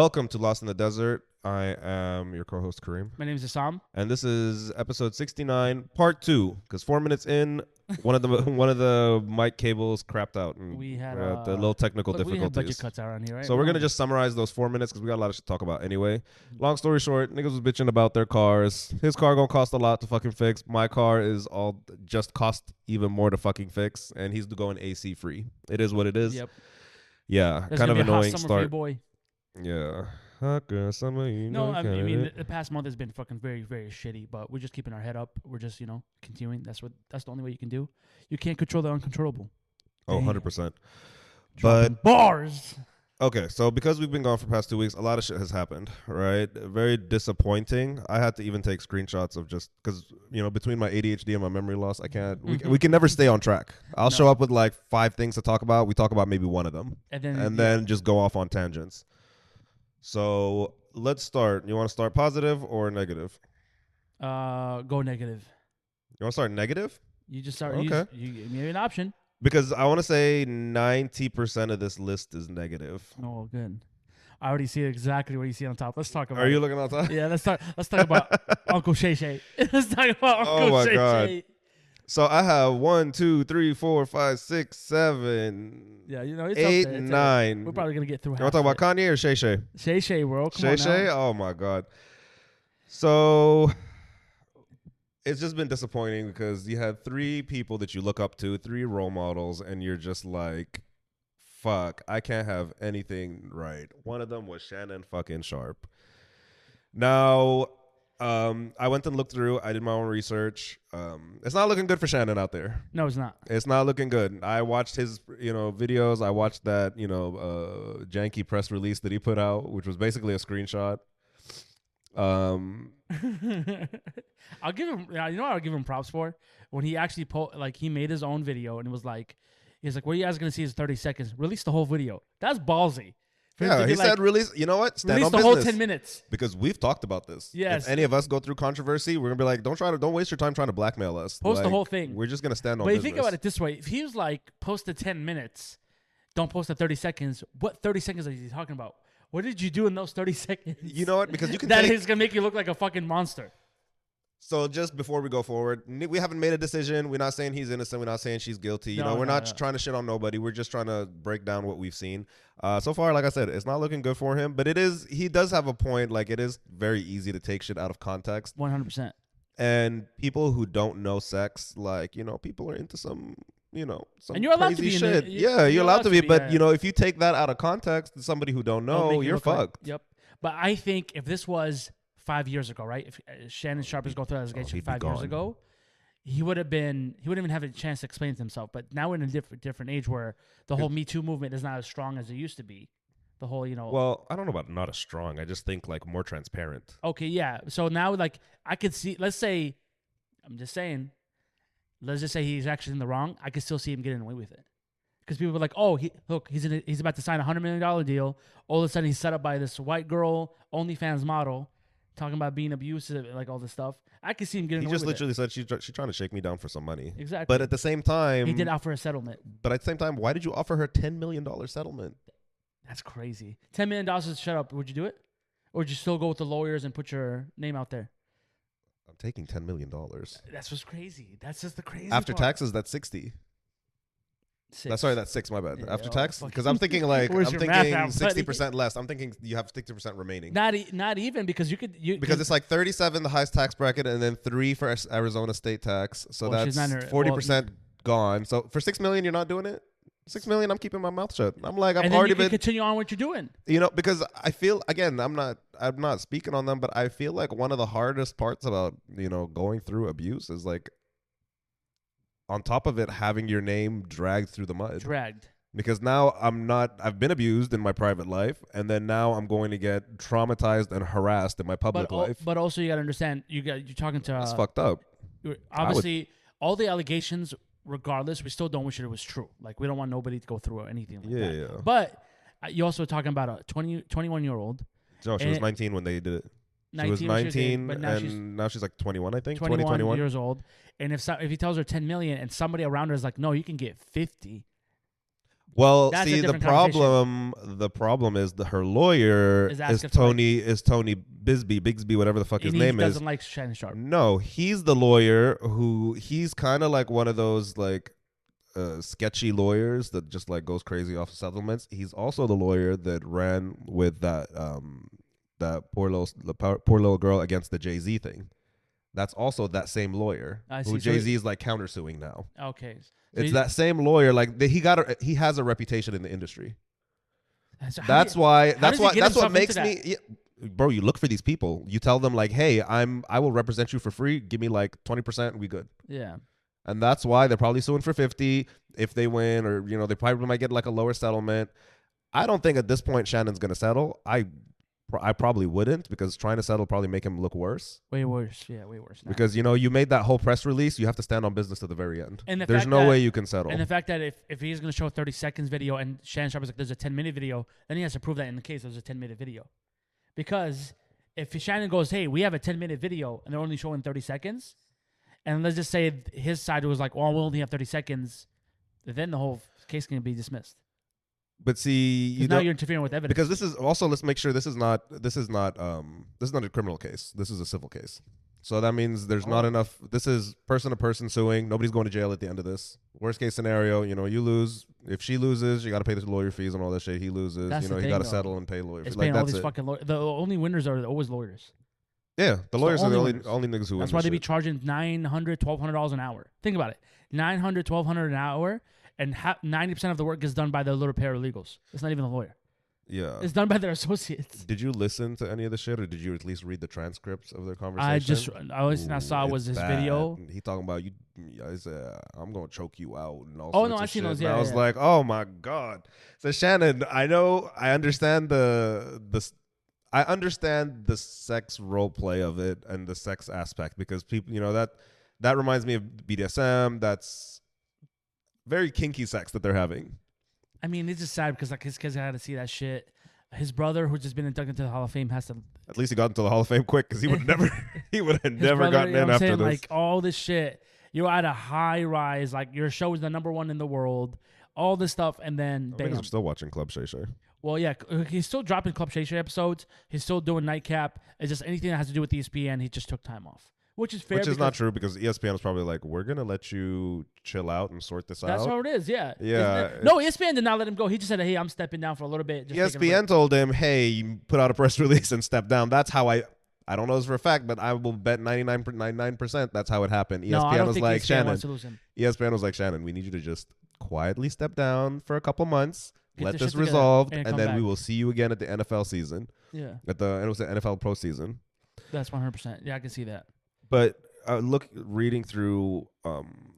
Welcome to Lost in the Desert. I am your co-host Kareem, My name is Assam. and this is episode 69, part 2. Because 4 minutes in, one of the mic cables crapped out, and We had the little technical we have budget difficulties. cuts around here, right? So we're gonna just summarize those 4 minutes because we got a lot of shit to talk about anyway. Long story short, niggas was bitching about their cars. His car gonna cost a lot to fucking fix. My car is all just cost even more to fucking fix, and he's going AC free. It is what it is. Yep. Yeah, There's kind of gonna be a hot annoying summer for you, start. boy. Yeah. Hot girl summer, you No, know I you mean got it. the past month has been fucking very, very shitty. But we're just keeping our head up. We're just continuing. That's the only way you can do. You can't control the uncontrollable. Oh, Damn. 100%. Dropping But bars. okay, so because we've been gone for the past 2 weeks, a lot of shit has happened, right? Very disappointing. I had to even take screenshots of just because, between my ADHD and my memory loss, I can't, we can never stay on track. I'll show up with like 5 things to talk about. We talk about maybe one of them And then just go off on tangents. So let's start. You want to start positive or negative? go negative. You want to start negative? You just start. Okay. You give me an option. Because I want to say 90% of this list is negative. Oh, good. I already see exactly what you see on top. Let's talk about. Are you it. looking on top? Yeah, let's talk about Uncle Shay Shay. Let's talk about Uncle Oh my Shay God. Shay. So I have 1, 2, 3, 4, 5, 6, 7, Yeah, it's 8, up there. It's 9. We're probably gonna get through. You want to talk about Kanye or Shay Shay? Shay Shay, bro? Come Shay on Shay? now. Oh my God. So it's just been disappointing because you had 3 people that you look up to, 3 role models, and you're just like, fuck, I can't have anything right. One of them was Shannon fucking Sharpe. Now, I went and looked through. I did my own research. It's not looking good for Shannon out there. No, it's not. It's not looking good. I watched his, videos. I watched that, janky press release that he put out, which was basically a screenshot. I'll give him. You know what I'll give him props for when he actually he made his own video and it was like, he's like, what you guys gonna see is 30 seconds. Release the whole video. That's ballsy. For him to Yeah, be he said release. You know what? Stand release on the business. whole 10 minutes. Because we've talked about this. Yes. If any of us go through controversy, we're gonna be like, don't waste your time trying to blackmail us. Post the Like, whole thing. We're just gonna stand on But if business. you think about it this way, if he was like, post the 10 minutes, don't post the 30 seconds. What 30 seconds are you talking about? What did you do in those 30 seconds? You know what? Because you can that take, is gonna make you look like a fucking monster. So just before we go forward, we haven't made a decision. We're not saying he's innocent. We're not saying she's guilty. We're not trying to shit on nobody. We're just trying to break down what we've seen. So far, like I said, it's not looking good for him. But he does have a point. Like, it is very easy to take shit out of context. 100%. And people who don't know sex, like, people are into some, some And you're allowed to crazy be in shit. it. Yeah, you're allowed to be. But, yeah. if you take that out of context to somebody who don't It'll know, make you you're look like- fucked. Yep. But I think if this was 5 years ago, right? If Shannon Sharpe is going through that he'd investigation be 5 years gone. ago, he wouldn't even have a chance to explain to himself. But now we're in a different age where the whole Me Too movement is not as strong as it used to be. The whole, Well, I don't know about not as strong. I just think, like, more transparent. Okay, yeah. So now, like, I could see. Let's say, I'm just saying. Let's just say he's actually in the wrong. I could still see him getting away with it, because people were like, "Oh, he's about to sign $100 million deal. All of a sudden, he's set up by this white girl, OnlyFans model, talking about being abusive, like all this stuff." I could see him getting He away just with literally said she's trying to shake me down for some money. it. Exactly. But at the same time, He did offer a settlement. But at the same time, why did you offer her $10 million settlement? That's crazy. $10 million to shut up. Would you do it, or would you still go with the lawyers and put your name out there? I'm taking $10 million. That's what's crazy. That's just the crazy. After part. taxes, that's 60. Six. That's 6. My bad. Yeah, After oh, tax, fuck. because I'm thinking like Where's I'm your math thinking out, buddy? 60% less. I'm thinking you have 60% remaining. Not even, because Because it's like 37 the highest tax bracket, and then 3 for Arizona state tax. So Well, that's she's not in her- 40% gone. So for $6 million, you're not doing it. $6 million, I'm keeping my mouth shut. I'm like, I've and then already you can been, continue on what you're doing. because I feel, again, I'm not speaking on them, but I feel like one of the hardest parts about, going through abuse is like, on top of it, having your name dragged through the mud. Dragged. Because now I've been abused in my private life, and then now I'm going to get traumatized and harassed in my public life. But also you got to understand, you're talking to It's fucked up. obviously all the allegations. Regardless, we still don't wish it was true. Like, we don't want nobody to go through anything like that. Yeah. But you also talking about a 21-year-old. No, she was 19 when they did it. She was 19, but now she's like 21, I think. 21 years old. And if he tells her 10 million and somebody around her is like, no, you can get 50. Well, That's a see, different conversation. the problem is her lawyer Is is asking for, like, Tony Bigsby, whatever the fuck his and he name is. doesn't like Shannon Sharpe. No, he's the lawyer who he's kind of like one of those like sketchy lawyers that just like goes crazy off of settlements. He's also the lawyer that ran with that poor little girl against the Jay-Z thing. That's also that same lawyer I who see. So Jay-Z is like countersuing now. okay. It's that same lawyer. Like he has a reputation in the industry. So That's how why. does he get That's what himself makes into me. that? Yeah, bro, you look for these people. You tell them like, hey, I will represent you for free. Give me like 20%, and we good. Yeah. And that's why they're probably suing for 50 if they win, or they probably might get like a lower settlement. I don't think at this point Shannon's gonna settle. I probably wouldn't, because trying to settle probably make him look worse. Way worse. Yeah, way worse. Now. Because you made that whole press release. You have to stand on business to the very end. And there's no way you can settle. And the fact that if he's going to show a 30 seconds video and Shannon Sharpe is like, there's a 10-minute video, then he has to prove that in the case there's a 10-minute video. Because if Shannon goes, hey, we have a 10-minute video and they're only showing 30 seconds, and let's just say his side was like, well, we'll only have 30 seconds, then the whole case can be dismissed. But see, now you're interfering with evidence. Because this is also, let's make sure this is not a criminal case. This is a civil case. So that means there's not enough. This is person to person suing. Nobody's going to jail at the end of this. Worst case scenario, you lose. If she loses, you got to pay the lawyer fees and all that shit. He loses, That's he got to settle and pay lawyer fees. It's Like paying all that's these it. fucking lawyers. The only winners are always lawyers. Yeah, the lawyers are the only winners. niggas who win. That's why this they be shit. charging $900, $1,200 an hour. Think about it. $900, $1,200 an hour, and 90% of the work is done by the little paralegals. It's not even the lawyer. Yeah. It's done by their associates. Did you listen to any of the shit, or did you at least read the transcripts of their conversation? Only thing I saw was this video. He talking about you. I said, I'm gonna choke you out and all. Oh no, I I've seen shit. those. And Yeah, I was like, oh my god. So Shannon, I understand I understand the sex role play of it and the sex aspect, because people, that reminds me of BDSM. That's very kinky sex that they're having. I mean, it's just sad because like his kids had to see that shit. His brother, who's just been inducted into the Hall of Fame, has to. At least he got into the Hall of Fame quick, because he would never, gotten in after this. Like all this shit, you're at a high rise, like your show is the #1 in the world, all this stuff, and then bam. I'm still watching Club Shay Shay. Well, yeah, he's still dropping Club Shay Shay episodes. He's still doing Nightcap. It's just anything that has to do with ESPN, he just took time off. Which is fair. Which is not true, because ESPN is probably like, we're going to let you chill out and sort this out. That's how it is, yeah. Yeah. No, ESPN did not let him go. He just said, hey, I'm stepping down for a little bit. ESPN told him, hey, you put out a press release and step down. That's how I don't know this for a fact, but I will bet 99% that's how it happened. ESPN was like, ESPN was like, Shannon, we need you to just quietly step down for a couple months. Let this resolved, and then we will see you again at the NFL season. Yeah. It was the NFL Pro season. That's 100%. Yeah, I can see that. But reading through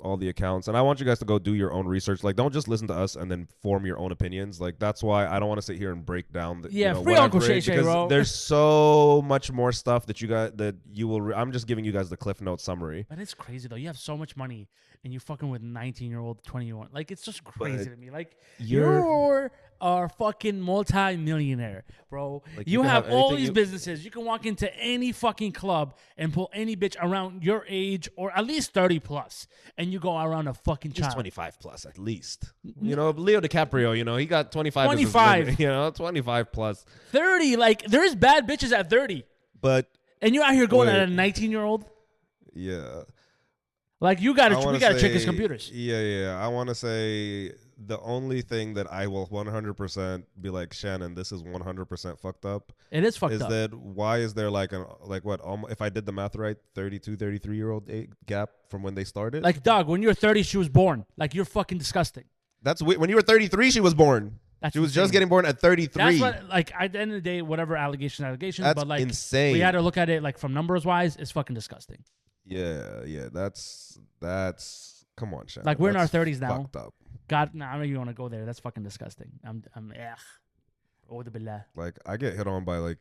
all the accounts, and I want you guys to go do your own research. Like, don't just listen to us and then form your own opinions. Like, that's why I don't want to sit here and break down. Free Uncle Shay Shay, because bro. there's so much more stuff that you will. I'm just giving you guys the Cliff Notes summary. But it's crazy though. You have so much money and you fucking with 19-year-old, 20-year-old. Like, it's just crazy to me. Like, you're a fucking multi-millionaire, bro. Like, you have all these businesses. You can walk into any fucking club and pull any bitch around your age or at least 30 plus, and you go around a fucking child. 25 plus at least. Leo DiCaprio, he got 25. 25. 25 plus. 30. Like, there's bad bitches at 30. And you're out here going at a 19-year-old? Yeah. Like, we gotta check his computers. Yeah. I want to say the only thing that I will 100% be like, Shannon, this is 100% fucked up. It is fucked up. Is that why is there if I did the math right, 32, 33-year-old gap from when they started? Like, dog, when you were 30, she was born. Like, you're fucking disgusting. That's when you were 33, she was born. She was just getting born at 33. That's what, like, at the end of the day, whatever allegations, that's but like, insane. We had to look at it like from numbers wise, it's fucking disgusting. Yeah. That's come on, Shannon. Like, we're in our 30s now. Fucked up. God, I don't even want to go there. That's fucking disgusting. Like, I get hit on by like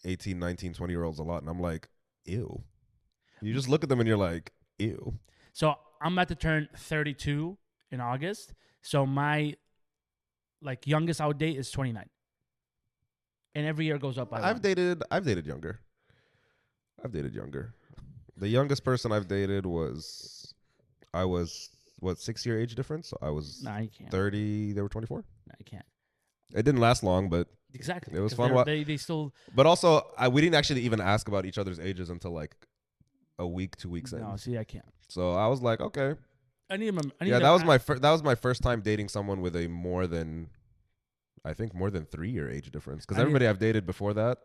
18, 19, 20-year-olds a lot, and I'm like, ew. You just look at them and you're like, ew. So I'm about to turn 32 in August. So my youngest I would date is 29. And every year goes up by I've dated younger. The youngest person I've dated was what 6-year age difference. So I was Nah, you can't. 30. They were 24. Nah, you can't. It didn't last long, but Exactly. it was 'Cause fun. They still. But also, we didn't actually even ask about each other's ages until like a week, 2 weeks in. No, see, I can't. So I was like, okay. I need them. Yeah, that was my first time dating someone with a more than 3-year age difference. Because everybody I've dated before that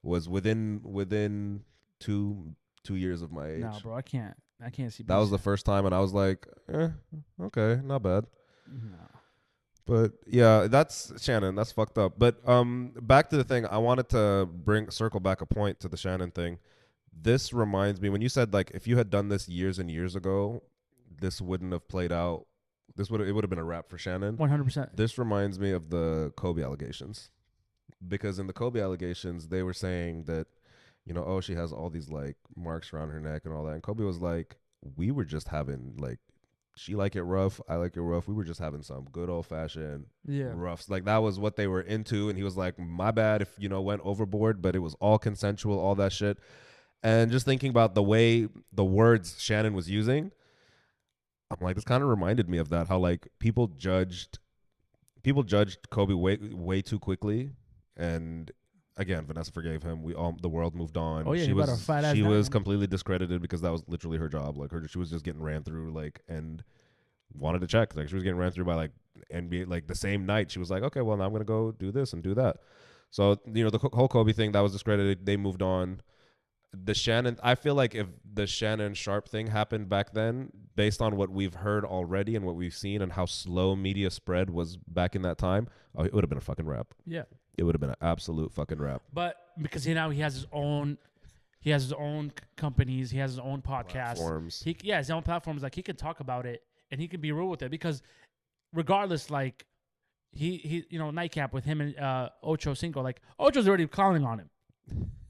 was within 2 years of my age. No, bro, I can't see. That was the first time, and I was like, okay, not bad. No. But yeah, that's Shannon. That's fucked up. But back to the thing. I wanted to circle back a point to the Shannon thing. This reminds me when you said like if you had done this years and years ago, this wouldn't have played out. It would have been a wrap for Shannon. 100%. This reminds me of the Kobe allegations, because in the Kobe allegations they were saying that, oh, she has all these like marks around her neck and all that, and Kobe was like, we were just having like. She like it rough. I like it rough. We were just having some good old fashioned roughs. Like that was what they were into. And he was like, my bad if, went overboard, but it was all consensual, all that shit. And just thinking about the way the words Shannon was using, I'm like, this kind of reminded me of that. How like people judged Kobe way too quickly. And again, Vanessa forgave him. The world moved on. Oh yeah, she was completely discredited because that was literally her job. Like she was just getting ran through, like, and wanted to check. Like she was getting ran through by like NBA. Like the same night, she was like, okay, well now I'm gonna go do this and do that. So the whole Kobe thing that was discredited. They moved on. I feel like if the Shannon Sharpe thing happened back then, based on what we've heard already and what we've seen and how slow media spread was back in that time, it would have been a fucking wrap. Yeah. It would have been an absolute fucking wrap. But because now he has his own companies, he has his own podcasts. Platforms. His own platforms. Like he can talk about it and he can be real with it, because regardless, like he Nightcap with him and Ocho Cinco, like Ocho's already clowning on him.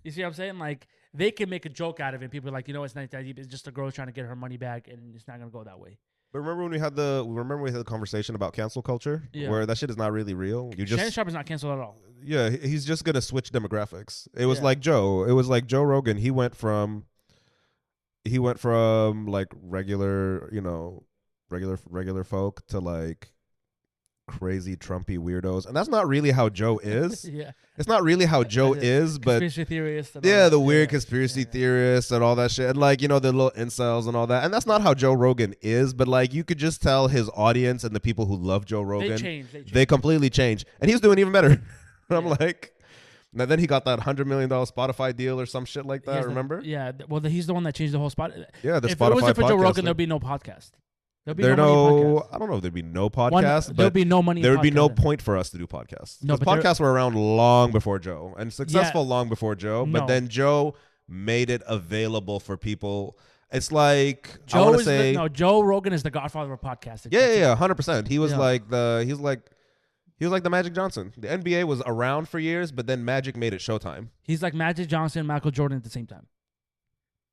You see what I'm saying? Like they can make a joke out of it. People are like, it's not that deep. It's just a girl trying to get her money back, and it's not gonna go that way. But remember when we had the conversation about cancel culture, where that shit is not really real. Shannon Sharpe is not canceled at all. Yeah, he's just gonna switch demographics. It was like Joe. It was like Joe Rogan. He went from like regular folk to like crazy Trumpy weirdos, and that's not really how Joe is. Yeah, it's not really how Joe is, but conspiracy theorists. The weird conspiracy theorists and all that shit, and like the little incels and all that, and that's not how Joe Rogan is. But like you could just tell his audience and the people who love Joe Rogan, they completely change, and he's doing even better. I'm like, now then he got that $100 million Spotify deal or some shit like that. Remember? He's the one that changed the whole spot. Yeah, the if Spotify. If it wasn't for Joe Rogan, there'd be no podcast. I don't know if there'd be no podcast. There'd be no money. There would be no podcast. point for us to do podcasts. No, because podcasts were around long before Joe and successful long before Joe. But then Joe made it available for people. It's like Joe Rogan is the godfather of podcasting. Yeah, 100%. He was like the Magic Johnson. The NBA was around for years, but then Magic made it Showtime. He's like Magic Johnson and Michael Jordan at the same time.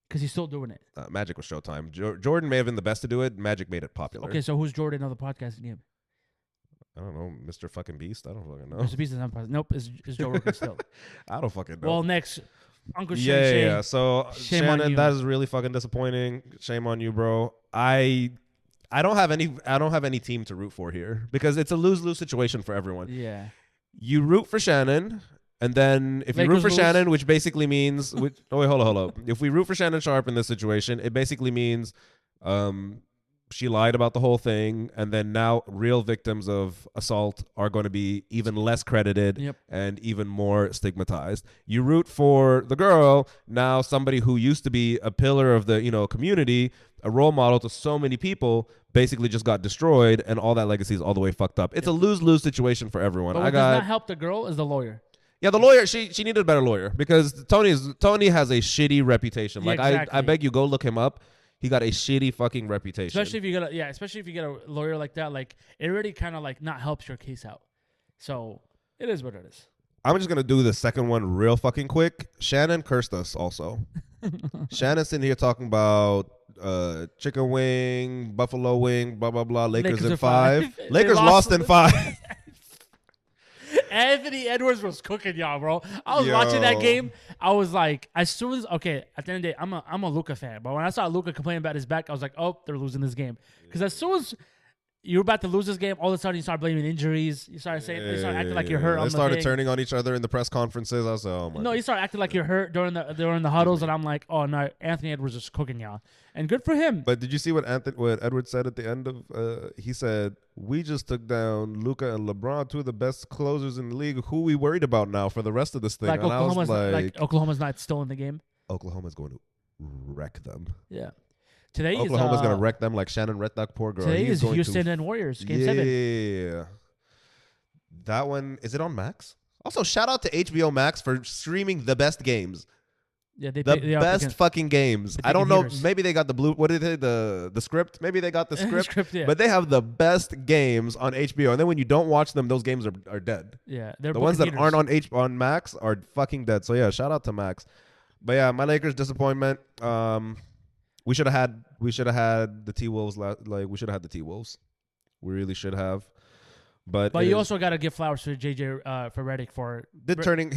Because he's still doing it. Magic was Showtime. Jordan may have been the best to do it. Magic made it popular. Okay, so who's Jordan of the podcasting game? I don't know. Mr. fucking Beast? I don't fucking know. Mr. Beast is not podcast. Nope, it's Joe Rogan still. I don't fucking know. Well, next, Uncle Shay. Yeah. So, Shannon, that is really fucking disappointing. Shame on you, bro. I don't have any team to root for here because it's a lose-lose situation for everyone. Yeah. You root for Shannon. And then if you root for Shannon, which basically means hold up. If we root for Shannon Sharpe in this situation, it basically means she lied about the whole thing, and then now real victims of assault are going to be even less credited and even more stigmatized. You root for the girl, now somebody who used to be a pillar of the community, a role model to so many people, basically just got destroyed, and all that legacy is all the way fucked up. It's a lose-lose situation for everyone. But what does not help the girl is the lawyer. Yeah, the lawyer, she needed a better lawyer because Tony has a shitty reputation. Like I beg you, go look him up. He got a shitty fucking reputation. Especially if you get a lawyer like that, like it really kind of like not helps your case out. So it is what it is. I'm just gonna do the second one real fucking quick. Shannon cursed us also. Shannon's sitting here talking about chicken wing, buffalo wing, blah blah blah. Lakers in 5. Lakers lost in 5. Anthony Edwards was cooking y'all, bro. I was watching that game. I was like, as soon as at the end of the day, I'm a Luka fan, but when I saw Luka complaining about his back, I was like, oh, they're losing this game. Because as soon as you're about to lose this game, all of a sudden you start blaming injuries. You start acting like you're hurt. They started turning on each other in the press conferences. I was like, oh my. No, you start acting like you're hurt during the huddles, and I'm like, oh no, Anthony Edwards is cooking y'all, and good for him. But did you see what Edwards said at the end of? He said, "We just took down Luka and LeBron, two of the best closers in the league. Who we worried about now for the rest of this thing?" Like and Oklahoma's not still in the game. Oklahoma's going to wreck them. Yeah. Today Oklahoma's going to wreck them like Shannon wrecked that poor girl. Today is Houston and Warriors, Game 7. Yeah. That one, is it on Max? Also, shout out to HBO Max for streaming the best games. Yeah, the best fucking games. I don't know. Maybe they got the blue. What did they? The script. Maybe they got the script. Yeah. But they have the best games on HBO. And then when you don't watch them, those games are dead. Yeah, they're the ones that aren't on Max are fucking dead. So yeah, shout out to Max. But yeah, my Lakers disappointment. We should have had the T-Wolves. We should have had the T-Wolves. We really should have. But you also got to give flowers to JJ for Redick for he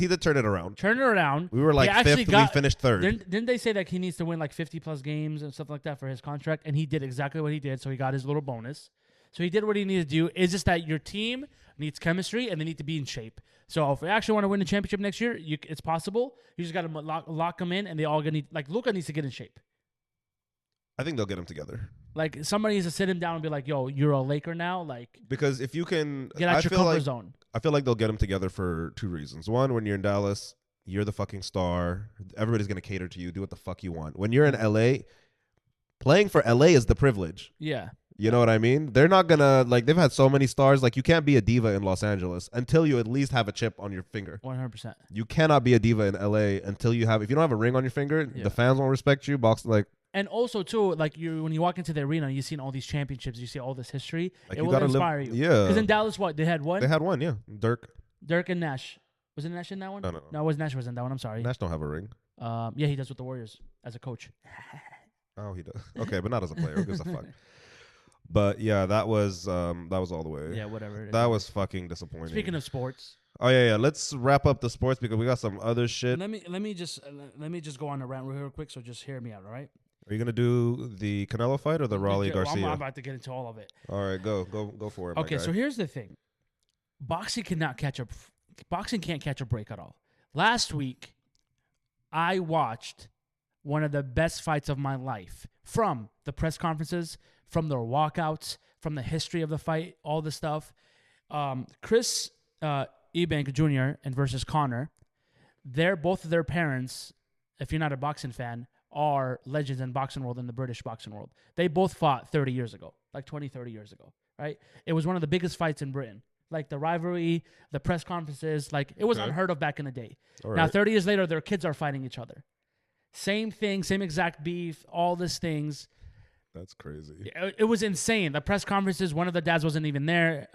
did turn it around. Turn it around. We were like fifth. We finished third. Didn't they say that he needs to win like 50 plus games and stuff like that for his contract? And he did exactly what he did. So he got his little bonus. So he did what he needed to do. It's just that your team needs chemistry and they need to be in shape. So if we actually want to win the championship next year, it's possible. You just got to lock them in, and they all gonna need, like Luka needs to get in shape. I think they'll get them together. Like somebody needs to sit him down and be like, "Yo, you're a Laker now." Like because if you can get out your comfort zone. I feel like they'll get them together for two reasons. One, when you're in Dallas, you're the fucking star. Everybody's gonna cater to you. Do what the fuck you want. When you're in LA, playing for LA is the privilege. Yeah. You know what I mean? They're not gonna they've had so many stars. Like you can't be a diva in Los Angeles until you at least have a chip on your finger. 100%. You cannot be a diva in LA until if you don't have a ring on your finger, the fans won't respect you. And also too, like when you walk into the arena, you've seen all these championships, you see all this history. Like it will inspire you. Yeah. Because in Dallas, what they had one? They had one, yeah. Dirk and Nash. Was it Nash in that one? No. No, it was Nash was in that one. I'm sorry. Don't have a ring. Yeah, he does with the Warriors as a coach. Oh, he does. Okay, but not as a player. Who gives a fuck? But yeah, that was all the way. Yeah, whatever. That was fucking disappointing. Speaking of sports. Oh yeah. Let's wrap up the sports because we got some other shit. Let me just go on a rant real quick. So just hear me out, all right? Are you gonna do the Canelo fight or the Raleigh Garcia? I'm about to get into all of it. All right, go for it. Okay, so here's the thing: boxing can't catch a break at all. Last week, I watched one of the best fights of my life, from the press conferences, from their walkouts, from the history of the fight, all the stuff. Chris Eubank Jr. and versus Connor, both of their parents, if you're not a boxing fan, are legends in boxing world, in the British boxing world. They both fought 30 years ago, like 20, 30 years ago, right? It was one of the biggest fights in Britain. Like the rivalry, the press conferences, like it was unheard of back in the day. Right. Now, 30 years later, their kids are fighting each other. Same thing, same exact beef, all these things. That's crazy. It was insane. The press conferences, one of the dads wasn't even there.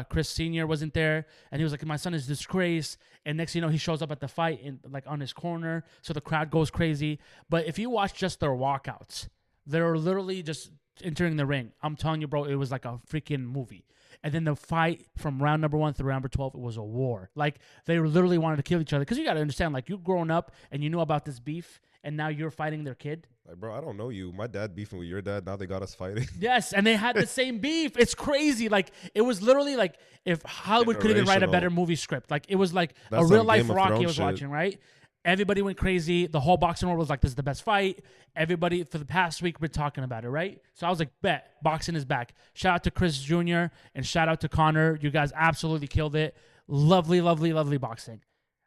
Chris Sr. wasn't there. And he was like, my son is disgraced. And next thing you know, he shows up at the fight on his corner. So the crowd goes crazy. But if you watch just their walkouts, they're literally just entering the ring. I'm telling you, bro, it was like a freaking movie. And then the fight from round number 1 through round number 12, it was a war. Like, they literally wanted to kill each other. Because you got to understand, like, you've grown up and you knew about this beef, and now you're fighting their kid. Like, bro, I don't know you. My dad beefing with your dad. Now they got us fighting. Yes, and they had the same beef. It's crazy. Like, it was literally like if Hollywood could even write a better movie script. Like, it was like a real-life Rocky I was watching, right? Everybody went crazy. The whole boxing world was like, this is the best fight. Everybody, for the past week, we're talking about it, right? So I was like, bet, boxing is back. Shout out to Chris Jr. and shout out to Connor. You guys absolutely killed it. Lovely, lovely, lovely boxing.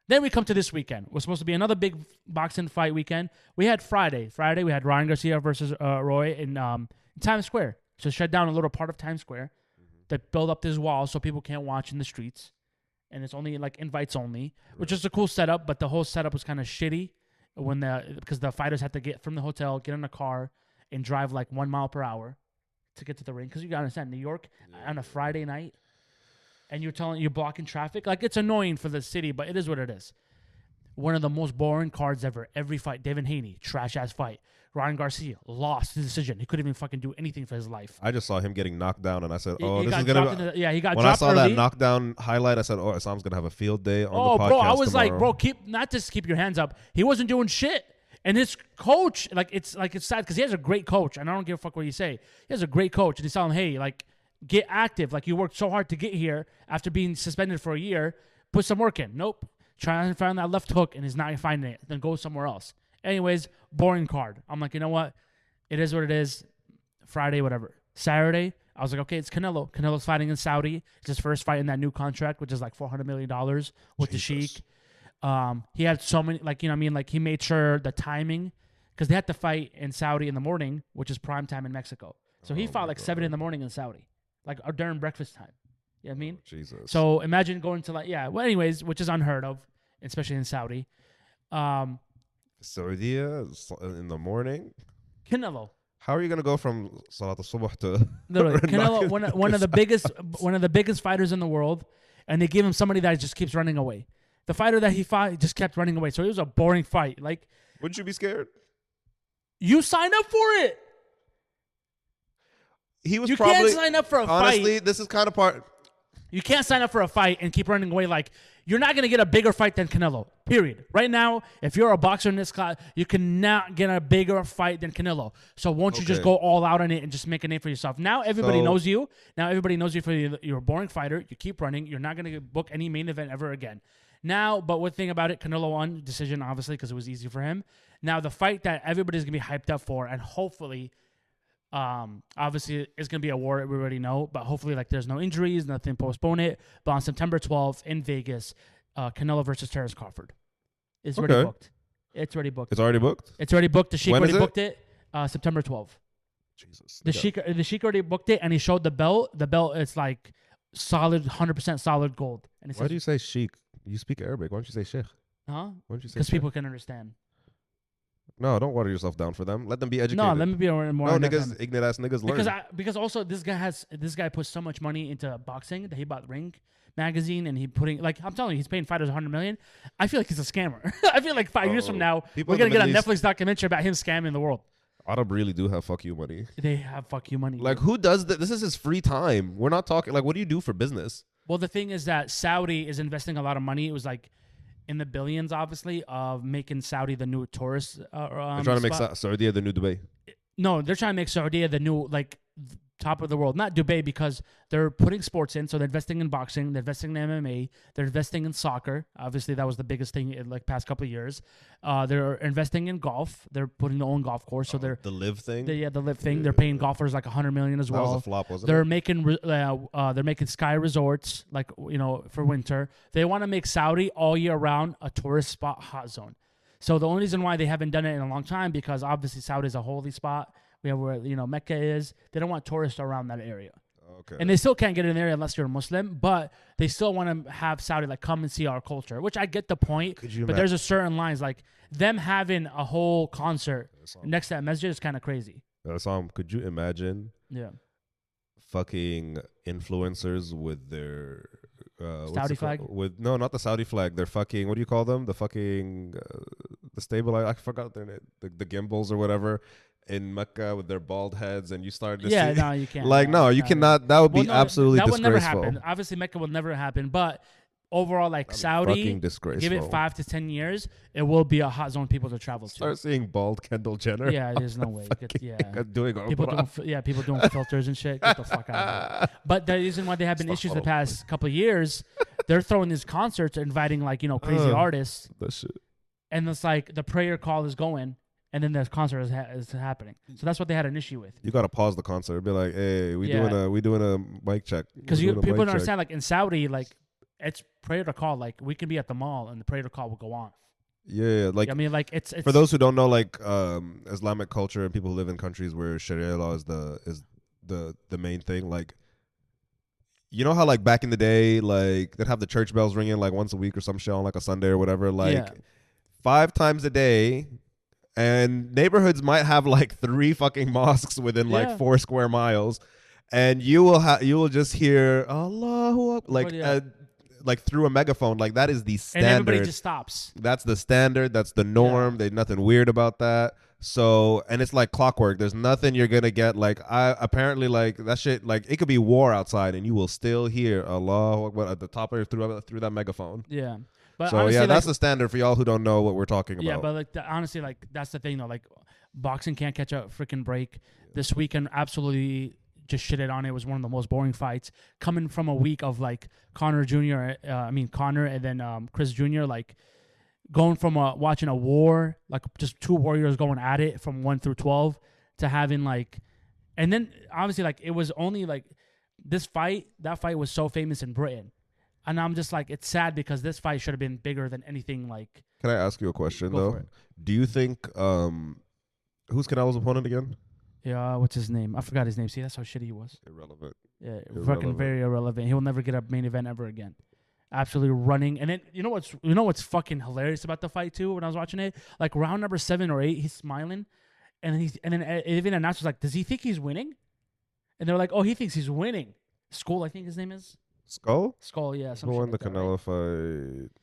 Then we come to this weekend. It was supposed to be another big boxing fight weekend. We had Friday. We had Ryan Garcia versus Roy in Times Square. So shut down a little part of Times Square to build up this wall so people can't watch in the streets. And it's only like invites only, which is a cool setup, but the whole setup was kind of shitty because the fighters had to get from the hotel, get in a car, and drive like 1 mile per hour to get to the ring. Because you got to understand, New York on a Friday night, and you're blocking traffic. Like, it's annoying for the city, but it is what it is. one of the most boring cards ever. Every fight, Devin Haney, trash ass fight. Ryan Garcia lost his decision. He couldn't even fucking do anything for his life. I just saw him getting knocked down, and I said, "Oh, He this got is gonna." dropped in the, yeah, he got When I dropped saw early. that knockdown highlight, I said, "Oh, Islam's gonna have a field day on Oh, the podcast bro, I was tomorrow." like, bro, not just keep your hands up. He wasn't doing shit. And his coach, it's sad because he has a great coach, and I don't give a fuck what you say. He has a great coach, and he's telling him, hey, like, get active. Like, you worked so hard to get here after being suspended for a year. Put some work in. Nope. Trying to find that left hook, and he's not finding it. Then go somewhere else. Anyways, boring card. I'm like, you know what? It is what it is. Friday, whatever. Saturday, I was like, okay, it's Canelo. Canelo's fighting in Saudi. It's his first fight in that new contract, which is like $400 million with the Sheik. He had so many, like, you know what I mean? Like, he made sure the timing, because they had to fight in Saudi in the morning, which is prime time in Mexico. So he fought like 7 in the morning in Saudi, like during breakfast time. You know what I mean? Jesus. So imagine going to well, anyways, which is unheard of, especially in Saudi. Saudi in the morning. Canelo. How are you gonna go from Salat al-Subh to Literally, Canelo, one of the biggest fighters in the world, and they give him somebody that just keeps running away. The fighter that he fought just kept running away, so it was a boring fight. Like, wouldn't you be scared? You signed up for it. He was. You probably, can't sign up for a fight. Honestly, this is kind of part. You can't sign up for a fight and keep running away. Like, you're not gonna get a bigger fight than Canelo. Period. Right now, if you're a boxer in this class, you cannot get a bigger fight than Canelo. So won't you just go all out on it and just make a name for yourself? Now everybody knows you. Now everybody knows you for you're a boring fighter. You keep running. You're not gonna book any main event ever again. Now, but one thing about it, Canelo won decision, obviously, because it was easy for him. Now, the fight that everybody's going to be hyped up for, and hopefully, obviously, it's going to be a war, we already know, but hopefully, like, there's no injuries, nothing postpone it. But on September 12th in Vegas, Canelo versus Terrence Crawford. It's already booked. It's already booked. It's already booked? It's already booked. The Sheik When already booked it. September 12th. Jesus. The Sheik already booked it, and he showed the belt. The belt is, like, solid, 100% solid gold. And Why do you say Sheik? You speak Arabic. Why don't you say Sheikh? Huh? Why don't you say Because people can understand. No, don't water yourself down for them. Let them be educated. No, let me be more. No, niggas, ignorant ass niggas learn. Because also this guy put so much money into boxing that he bought Ring magazine and he putting, like, I'm telling you, he's paying fighters $100 million. I feel like he's a scammer. I feel like 5 years from now we're gonna get a Netflix documentary about him scamming the world. Arab really do have fuck you money. They have fuck you money. Like, who does that? This is his free time. We're not talking like, what do you do for business? Well, the thing is that Saudi is investing a lot of money. It was like in the billions, obviously, of making Saudi the new tourist. They're trying to make Saudi the new Dubai. No, they're trying to make Saudi the new, like, top of the world. Not Dubai, because they're putting sports in. So they're investing in boxing. They're investing in MMA. They're investing in soccer. Obviously, that was the biggest thing in like past couple of years. They're investing in golf. They're putting their own golf course. So they're the live thing. The live thing. They're paying golfers like $100 million as well. That was a flop, wasn't they're it? They're making sky resorts, like, you know, for winter. They want to make Saudi all year round a tourist spot, hot zone. So the only reason why they haven't done it in a long time, because obviously Saudi is a holy spot. We have where, you know, Mecca is. They don't want tourists around that area. Okay. And they still can't get in there unless you're a Muslim, but they still want to have Saudi, like, come and see our culture, which I get the point. But there's a certain lines, like them having a whole concert next to that masjid is kind of crazy. Could you imagine? Yeah. Fucking influencers with their Saudi flag? No, not the Saudi flag. They're fucking, what do you call them? The fucking the stabilizer. I forgot their name. The gimbals or whatever. In Mecca with their bald heads, and you start to see. No, you can't. Like, no, you cannot. That would be absolutely that disgraceful. Would never happen. Obviously, Mecca will never happen. But overall, like, Saudi, give it 5 to 10 years, it will be a hot zone people to travel to. Start seeing bald Kendall Jenner. Yeah, there's no way. People doing filters and shit. Get the fuck out of it. But the reason why they have been issues the past couple of years, they're throwing these concerts, inviting, like, you know, crazy artists. That shit. And it's like the prayer call is going. And then the concert is happening, so that's what they had an issue with. You gotta pause the concert, be like, "Hey, we doing a mic check." Because people don't understand, like, in Saudi, like, it's prayer to call. Like, we can be at the mall and the prayer to call will go on. Yeah, like, I mean, like, it's for those who don't know, like, Islamic culture and people who live in countries where Sharia law is the main thing. Like, you know how, like, back in the day, like, they'd have the church bells ringing like once a week or some shit on like a Sunday or whatever, like 5 times a day. And neighborhoods might have like 3 fucking mosques within like 4 square miles, and you will just hear Allahu Akbar, like like through a megaphone. Like that is the And everybody standard. just stops. That's the standard. That's the norm. There's nothing weird about that. So, and it's like clockwork. There's nothing you're gonna get. Like apparently like that shit. Like it could be war outside, and you will still hear Allah Akbar at the top of through that megaphone. Yeah. But So honestly, yeah, that's like, the standard for y'all who don't know what we're talking about. yeah, but like honestly, like that's the thing though. Like boxing can't catch a freaking break. This weekend absolutely just shitted on it. It was one of the most boring fights coming from a week of like Connor and then Chris Jr. Like going from watching a war, like just two warriors going at it from 1 through 12 to having like, and then obviously like it was only like that fight was so famous in Britain. And I'm just like, it's sad because this fight should have been bigger than anything like. Can I ask you a question Go for though? it. Do you think who's Canelo's opponent again? Yeah, what's his name? I forgot his name. See, that's how shitty he was. Irrelevant. Yeah, fucking Irrelevant. very irrelevant. He'll never get a main event ever again. Absolutely running. And then you know what's fucking hilarious about the fight too? When I was watching it, like round number 7 or 8, he's smiling, and then even announcers like, does he think he's winning? And they're like, oh, he thinks he's winning. Skull, I think his name is. Skull? Skull, yeah. Who won the like Canelo right? fight?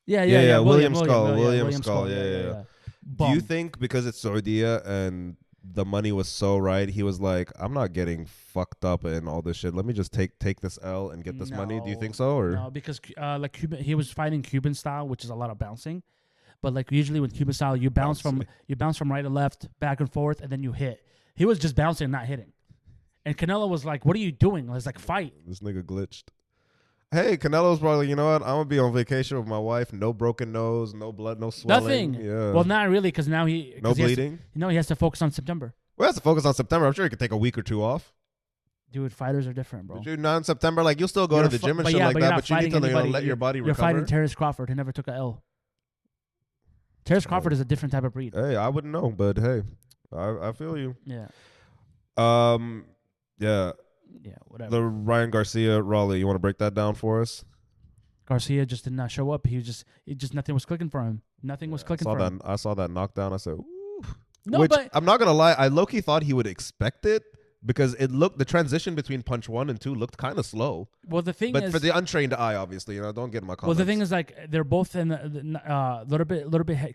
Yeah. William Skull. William Skull. Yeah. Do you Bum. think because it's Saudia and the money was so right, he was like, I'm not getting fucked up and all this shit. Let me just take this L and get this money. Do you think so? Or no? Because like Cuban, he was fighting Cuban style, which is a lot of bouncing. But like usually with Cuban style, you bounce from right to left, back and forth, and then you hit. He was just bouncing, not hitting. And Canelo was like, "What are you doing?" It's like, fight. This nigga glitched. Hey, Canelo's probably, you know what? I'm gonna be on vacation with my wife. No broken nose, no blood, no swelling. Nothing. Yeah. Well, not really, because now he no bleeding. He has to focus on September. Well, he has to focus on September. I'm sure he could take a week or 2 off. Dude, fighters are different, bro. Did you not in September? Like you'll still go to the gym and shit like that, but you need to let your body recover. You're fighting Terrence Crawford, who never took a L. Terrence Crawford is a different type of breed. Hey, I wouldn't know, but hey, I feel you. Yeah. Yeah. Yeah, whatever. The Ryan Garcia Raleigh. You want to break that down for us? Garcia just did not show up. It just nothing was clicking for him. Nothing was clicking for him. I saw that knockdown. I said, ooh. No, Which, but I'm not gonna lie, I low-key thought he would expect it because the transition between punch 1 and 2 looked kind of slow. well, the thing But is, for the untrained eye, obviously, don't get in my comments. well, the thing is, like they're both in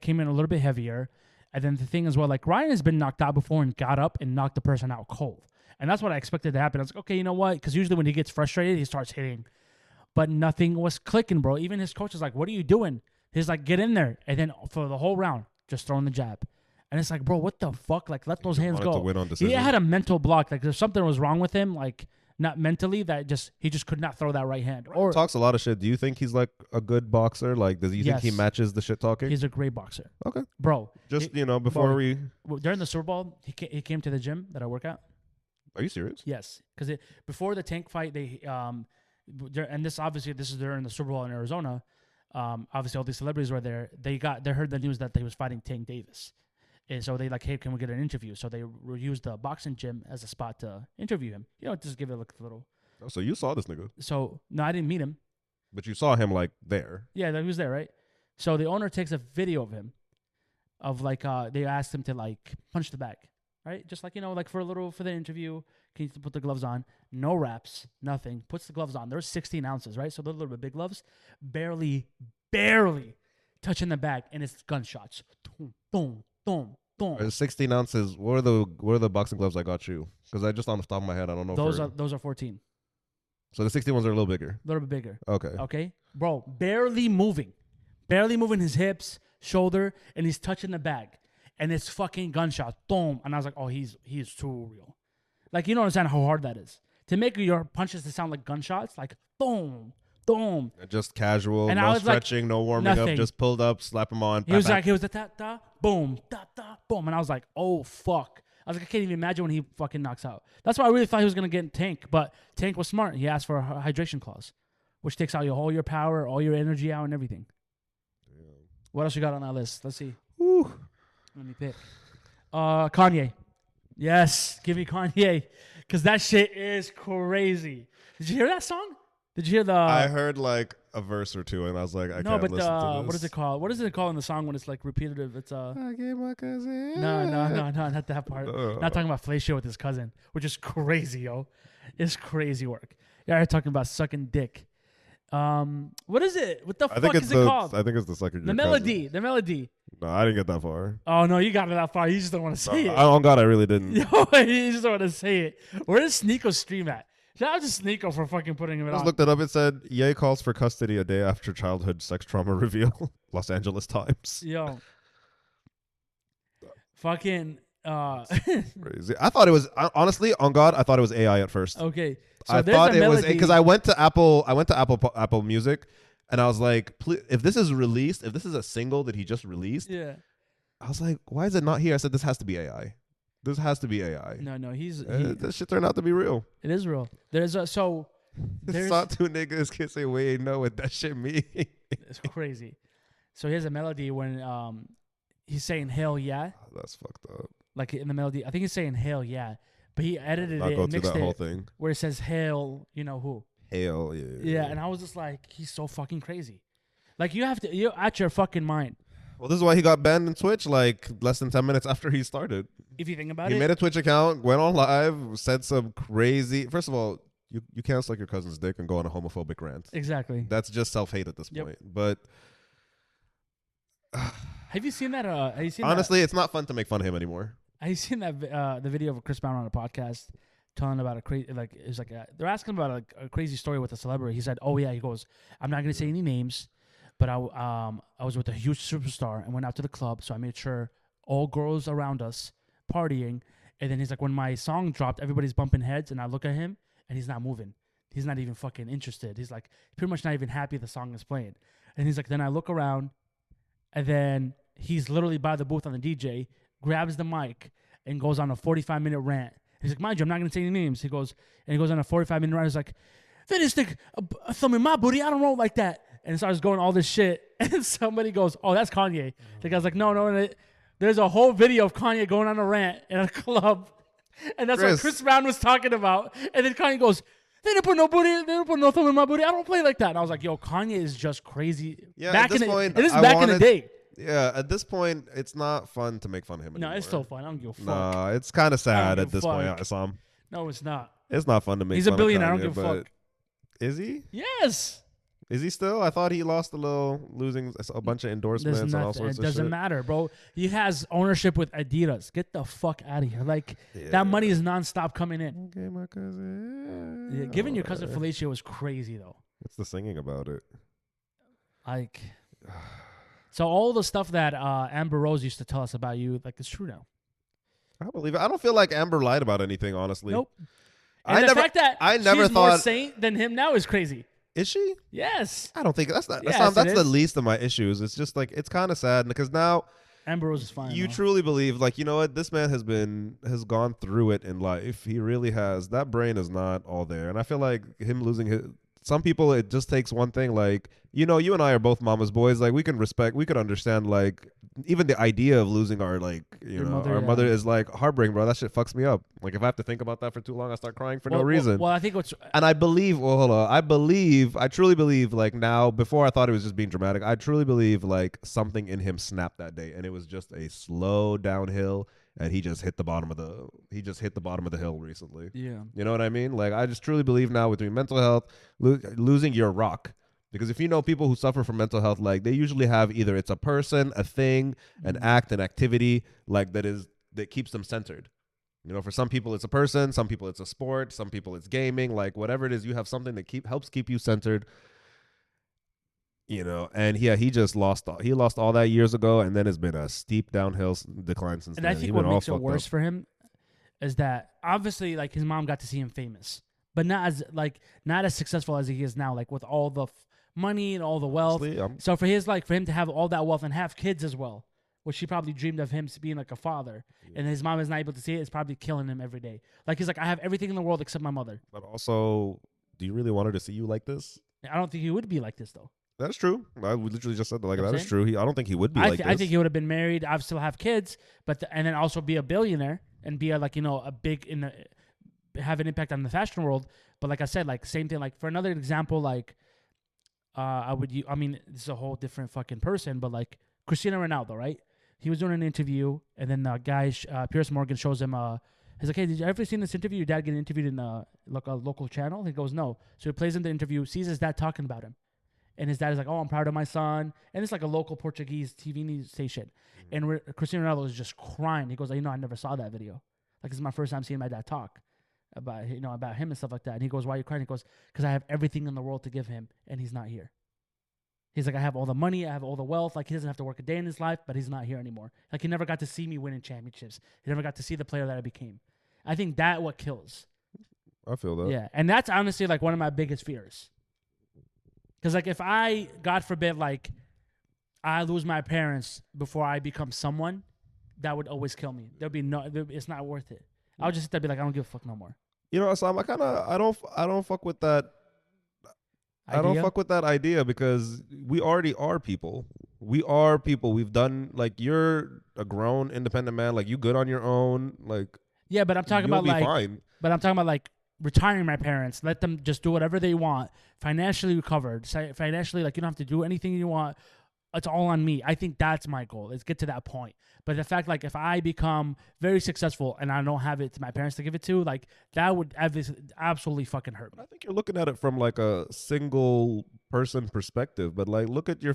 came in a little bit heavier, and then the thing is, well, like Ryan has been knocked out before and got up and knocked the person out cold, and that's what I expected to happen. I was like, okay, you know what? Because usually when he gets frustrated, he starts hitting, but nothing was clicking, bro. Even his coach is like, "What are you doing?" He's like, "Get in there," and then for the whole round, just throwing the jab. And it's like, bro, what the fuck? Like, let those hands go. To win on He decision. had a mental block. Like, there's something was wrong with him. Like, not mentally, that he just could not throw that right hand. Or talks a lot of shit. Do you think he's like a good boxer? Like, does you think he Yes. matches the shit talking? he's a great boxer. Okay. Bro. Just, before we... During the Super Bowl, he came to the gym that I work at. Are you serious? Yes. Because before the Tank fight, and this is during the Super Bowl in Arizona. Obviously, all these celebrities were there. They heard the news that he was fighting Tank Davis. And so they like, hey, can we get an interview? So they used the boxing gym as a spot to interview him. Just give it a little. Oh, so you saw this nigga. So, no, I didn't meet him. But you saw him like there. Yeah, he was there, right? So the owner takes a video of him, of like, they asked him to like punch the bag, right? Just like, like for the interview, can you put the gloves on? No wraps, nothing. Puts the gloves on. There's 16 ounces, right? So they're a little bit big gloves. Barely touching the bag, and it's gunshots. Boom, boom. Boom, boom. 16 ounces. What are the boxing gloves I got you? Because I just on the top of my head, I don't know. Those are 14. So the 16 ones are a little bigger. A little bit bigger. Okay. Bro, barely moving his hips, shoulder, and he's touching the bag, and it's fucking gunshots. Boom. And I was like, oh, he's too real. Like, you don't understand how hard that is to make your punches to sound like gunshots. Like boom. Boom. Just casual, and no stretching, no warming up, just pulled up, slap him on. He was a ta-ta, boom, ta-ta, boom. And I was like, oh, fuck. I was like, I can't even imagine when he fucking knocks out. That's why I really thought he was going to get Tank. But Tank was smart. He asked for a hydration clause, which takes out all your power, all your energy out and everything. Damn. What else you got on that list? Let's see. Woo. Let me pick. Kanye. Yes, give me Kanye. Because that shit is crazy. Did you hear that song? Did you hear the? I heard like a verse or two, and I was like, I can't listen to this. What is it called? What is it called in the song when it's like repetitive? It's I gave my cousin. No, not that part. Not talking about fellatio with his cousin, which is crazy, yo. It's crazy work. Yeah, you're talking about sucking dick. What is it? What the I fuck think it's is it called? I think it's the sucker. The melody. The melody. No, I didn't get that far. Oh no, you got it that far. You just don't want to say it. Oh God, I really didn't. Yo, you just don't want to say it. Where is Sneeko's stream at? Shout out to Sneeko for fucking putting him I on. just looked it up. It said, Ye calls for custody a day after childhood sex trauma reveal. Los Angeles Times. Yo. Fucking. Crazy. I thought it was, honestly, on God, I thought it was AI at first. Okay. So I there's thought a it was, melody. because I went to Apple Music, and I was like, if this is released, if this is a single that he just released, Yeah. I was like, why is it not here? I said, this has to be AI. This has to be AI. No, he's. This shit turned out to be real. It is real. There's a so. There's Saw two niggas can say, wait, know what that shit mean. it's crazy. So here's a melody when he's saying hell yeah, That's fucked up. like in the melody. I think he's saying hell yeah, but he edited I'll it go and through mixed that whole it thing. where it says hell, you know who? Hell yeah. Yeah, and I was just like, he's so fucking crazy. Like you're at your fucking mind. Well, this is why he got banned in Twitch like less than 10 minutes after he started. If you think about He it, made a Twitch account, went on live, said some crazy. First of all, you can't suck your cousin's dick and go on a homophobic rant. exactly. That's just self-hate at this Yep. point. But Have you seen that? Have you seen honestly, it's not fun to make fun of him anymore. Have you seen that the video of Chris Brown on a podcast telling about a crazy they're asking about a crazy story with a celebrity. He said, "Oh yeah," he goes, "I'm not gonna say any names, but I was with a huge superstar and went out to the club, so I made sure all girls around us partying, and then he's like, when my song dropped, everybody's bumping heads, and I look at him and he's not moving, he's not even fucking interested. He's like pretty much not even happy the song is playing, and he's like, then I look around, and then he's literally by the booth on the DJ, grabs the mic and goes on a 45-minute rant." He's like, mind you, I'm not going to say any names. He goes on a 45-minute rant. He's like, they just stick a thumb in my booty. I don't roll like that. And starts going all this shit. And somebody goes, oh, that's Kanye. The guy's like, no. There's a whole video of Kanye going on a rant in a club. And that's what Chris Brown was talking about. And then Kanye goes, they didn't put no booty. They didn't put no thumb in my booty. I don't play like that. And I was like, yo, Kanye is just crazy. Yeah, back at this in point, it is back in the day. Yeah, at this point, it's not fun to make fun of him anymore. No, it's still fun. I don't give a fuck. Nah, it's kind of sad give at a this point, fuck. Assam. No, it's not. It's not fun to make He's fun a billionaire. I of don't Kanye, give a fuck. Is he? Yes. Is he still? I thought he lost a little, losing a bunch of endorsements and all sorts It of doesn't shit. matter, bro. He has ownership with Adidas. Get the fuck out of here. Like, that money is nonstop coming in. Okay, my cousin. Yeah, giving your cousin fellatio was crazy, though. What's the singing about it? Like, so all the stuff that Amber Rose used to tell us about you, like, it's true now. I believe it. I don't feel like Amber lied about anything, honestly. Nope. And the fact that I never she's more thought. saint than him now is crazy. Is she? Yes. I don't think that's not. Yes, That's it the is. least of my issues. It's just like it's kind of sad because now Amber Rose is fine. you though. truly believe, like, you know what, this man has gone through it in life. He really has. That brain is not all there, and I feel like him losing his. Some people, it just takes one thing. Like, you know, you and I are both mama's boys. Like, we can understand, like, even the idea of losing our, like, Your mother, our yeah. mother is like heartbreaking, bro. That shit fucks me up. Like, if I have to think about that for too long, I start crying for no reason. Well, I think what's And I believe, I truly believe, like, now, before I thought he was just being dramatic, I truly believe, like, something in him snapped that day, and it was just a slow downhill, and he just hit the bottom of the hill recently. yeah. You know what I mean? Like, I just truly believe now between mental health, losing your rock. Because if you know people who suffer from mental health, like, they usually have either it's a person, a thing, an act, an activity, like, that keeps them centered. You know, for some people it's a person, some people it's a sport, some people it's gaming, like, whatever it is, you have something that helps keep you centered. You know, and yeah, he lost all that years ago, and then it's been a steep downhill decline since And then. I think He's what been all makes it fucked worse up. for him is that obviously, like, his mom got to see him famous, but not as successful as he is now, like, with all the money and all the wealth. Honestly, So for him to have all that wealth and have kids as well, which she probably dreamed of him being like a father, and his mom is not able to see it, it's probably killing him every day. Like, he's like, I have everything in the world except my mother. But also, do you really want her to see you like this? I don't think he would be like this though. That's true. I literally just said that. Like, You know what that I'm is true. I don't think he would be I like this. I think he would have been married. I'd still have kids, and then also be a billionaire and be have an impact on the fashion world. But like I said, like, same thing. Like, for another example, like, this is a whole different fucking person, but like Cristiano Ronaldo, right? He was doing an interview, and then the guy, Piers Morgan, shows him He's like, hey, did you ever seen this interview? Your dad getting interviewed in like a local channel? He goes, no. So he plays in the interview, sees his dad talking about him. And his dad is like, oh, I'm proud of my son. And it's like a local Portuguese TV news station. And Cristiano Ronaldo is just crying. He goes, I never saw that video. Like, this is my first time seeing my dad talk about, about him and stuff like that. And he goes, why are you crying? He goes, because I have everything in the world to give him, and he's not here. He's like, I have all the money, I have all the wealth. Like, he doesn't have to work a day in his life, but he's not here anymore. Like, he never got to see me winning championships. He never got to see the player that I became. I think that what kills. I feel that. Yeah, and that's honestly like one of my biggest fears. Because like if I, God forbid, like I lose my parents before I become someone, that would always kill me. It's not worth it. I would just sit there and be like, I don't give a fuck no more. You know, Sam, I don't fuck with that. Idea? I don't fuck with that idea because we already are people. We are people. We've done, like, you're a grown, independent man. Like, you good on your own. Like, yeah, but I'm talking about like, fine. But I'm talking about like retiring my parents. Let them just do whatever they want. Financially recovered. Financially, like, you don't have to do anything you want. It's all on me. I think that's my goal. Is get to that point. But the fact, like, if I become very successful and I don't have it to my parents to give it to, like, that would absolutely fucking hurt me. I think you're looking at it from like a single person perspective. But like, look at you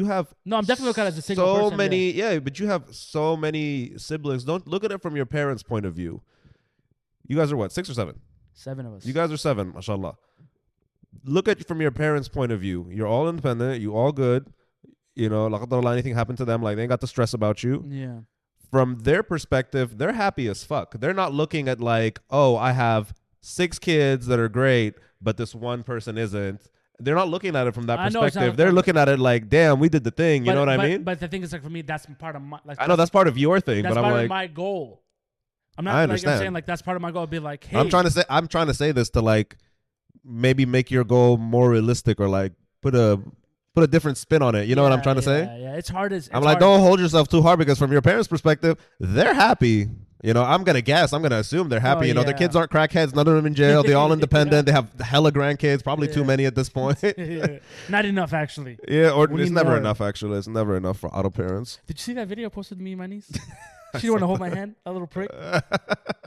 have. No, I'm definitely looking at it as a single person. So many, yeah, but you have so many siblings. Don't look at it from your parents' point of view. You guys are what, 6 or 7? 7 of us. You guys are 7, mashallah. Look at it from your parents' point of view. You're all independent. You all good. You know, like, don't let anything happen to them. Like, they ain't got to stress about you. Yeah. From their perspective, they're happy as fuck. They're not looking at like, oh, I have 6 kids that are great, but this one person isn't. They're not looking at it from that perspective. They're looking at it like, damn, we did the thing. You know what I mean? But the thing is, like, for me, that's part of my. Like, I know that's part of your thing, but I'm like, part of my goal. I'm not. I understand. Like, I'm saying, like, that's part of my goal. Be like, hey, I'm trying to say this to like maybe make your goal more realistic or like put a different spin on it. You know what I'm trying to say? Yeah, it's hard as I'm like, don't hold yourself too hard because from your parents' perspective, they're happy. You know, I'm gonna assume they're happy. Their kids aren't crackheads. None of them in jail. They're all independent. They have hella grandkids. Probably too many at this point. Not enough, actually. Yeah, or it's never enough. Actually, it's never enough for auto parents. Did you see that video I posted to me and my niece? She didn't want to hold my hand, a little prick.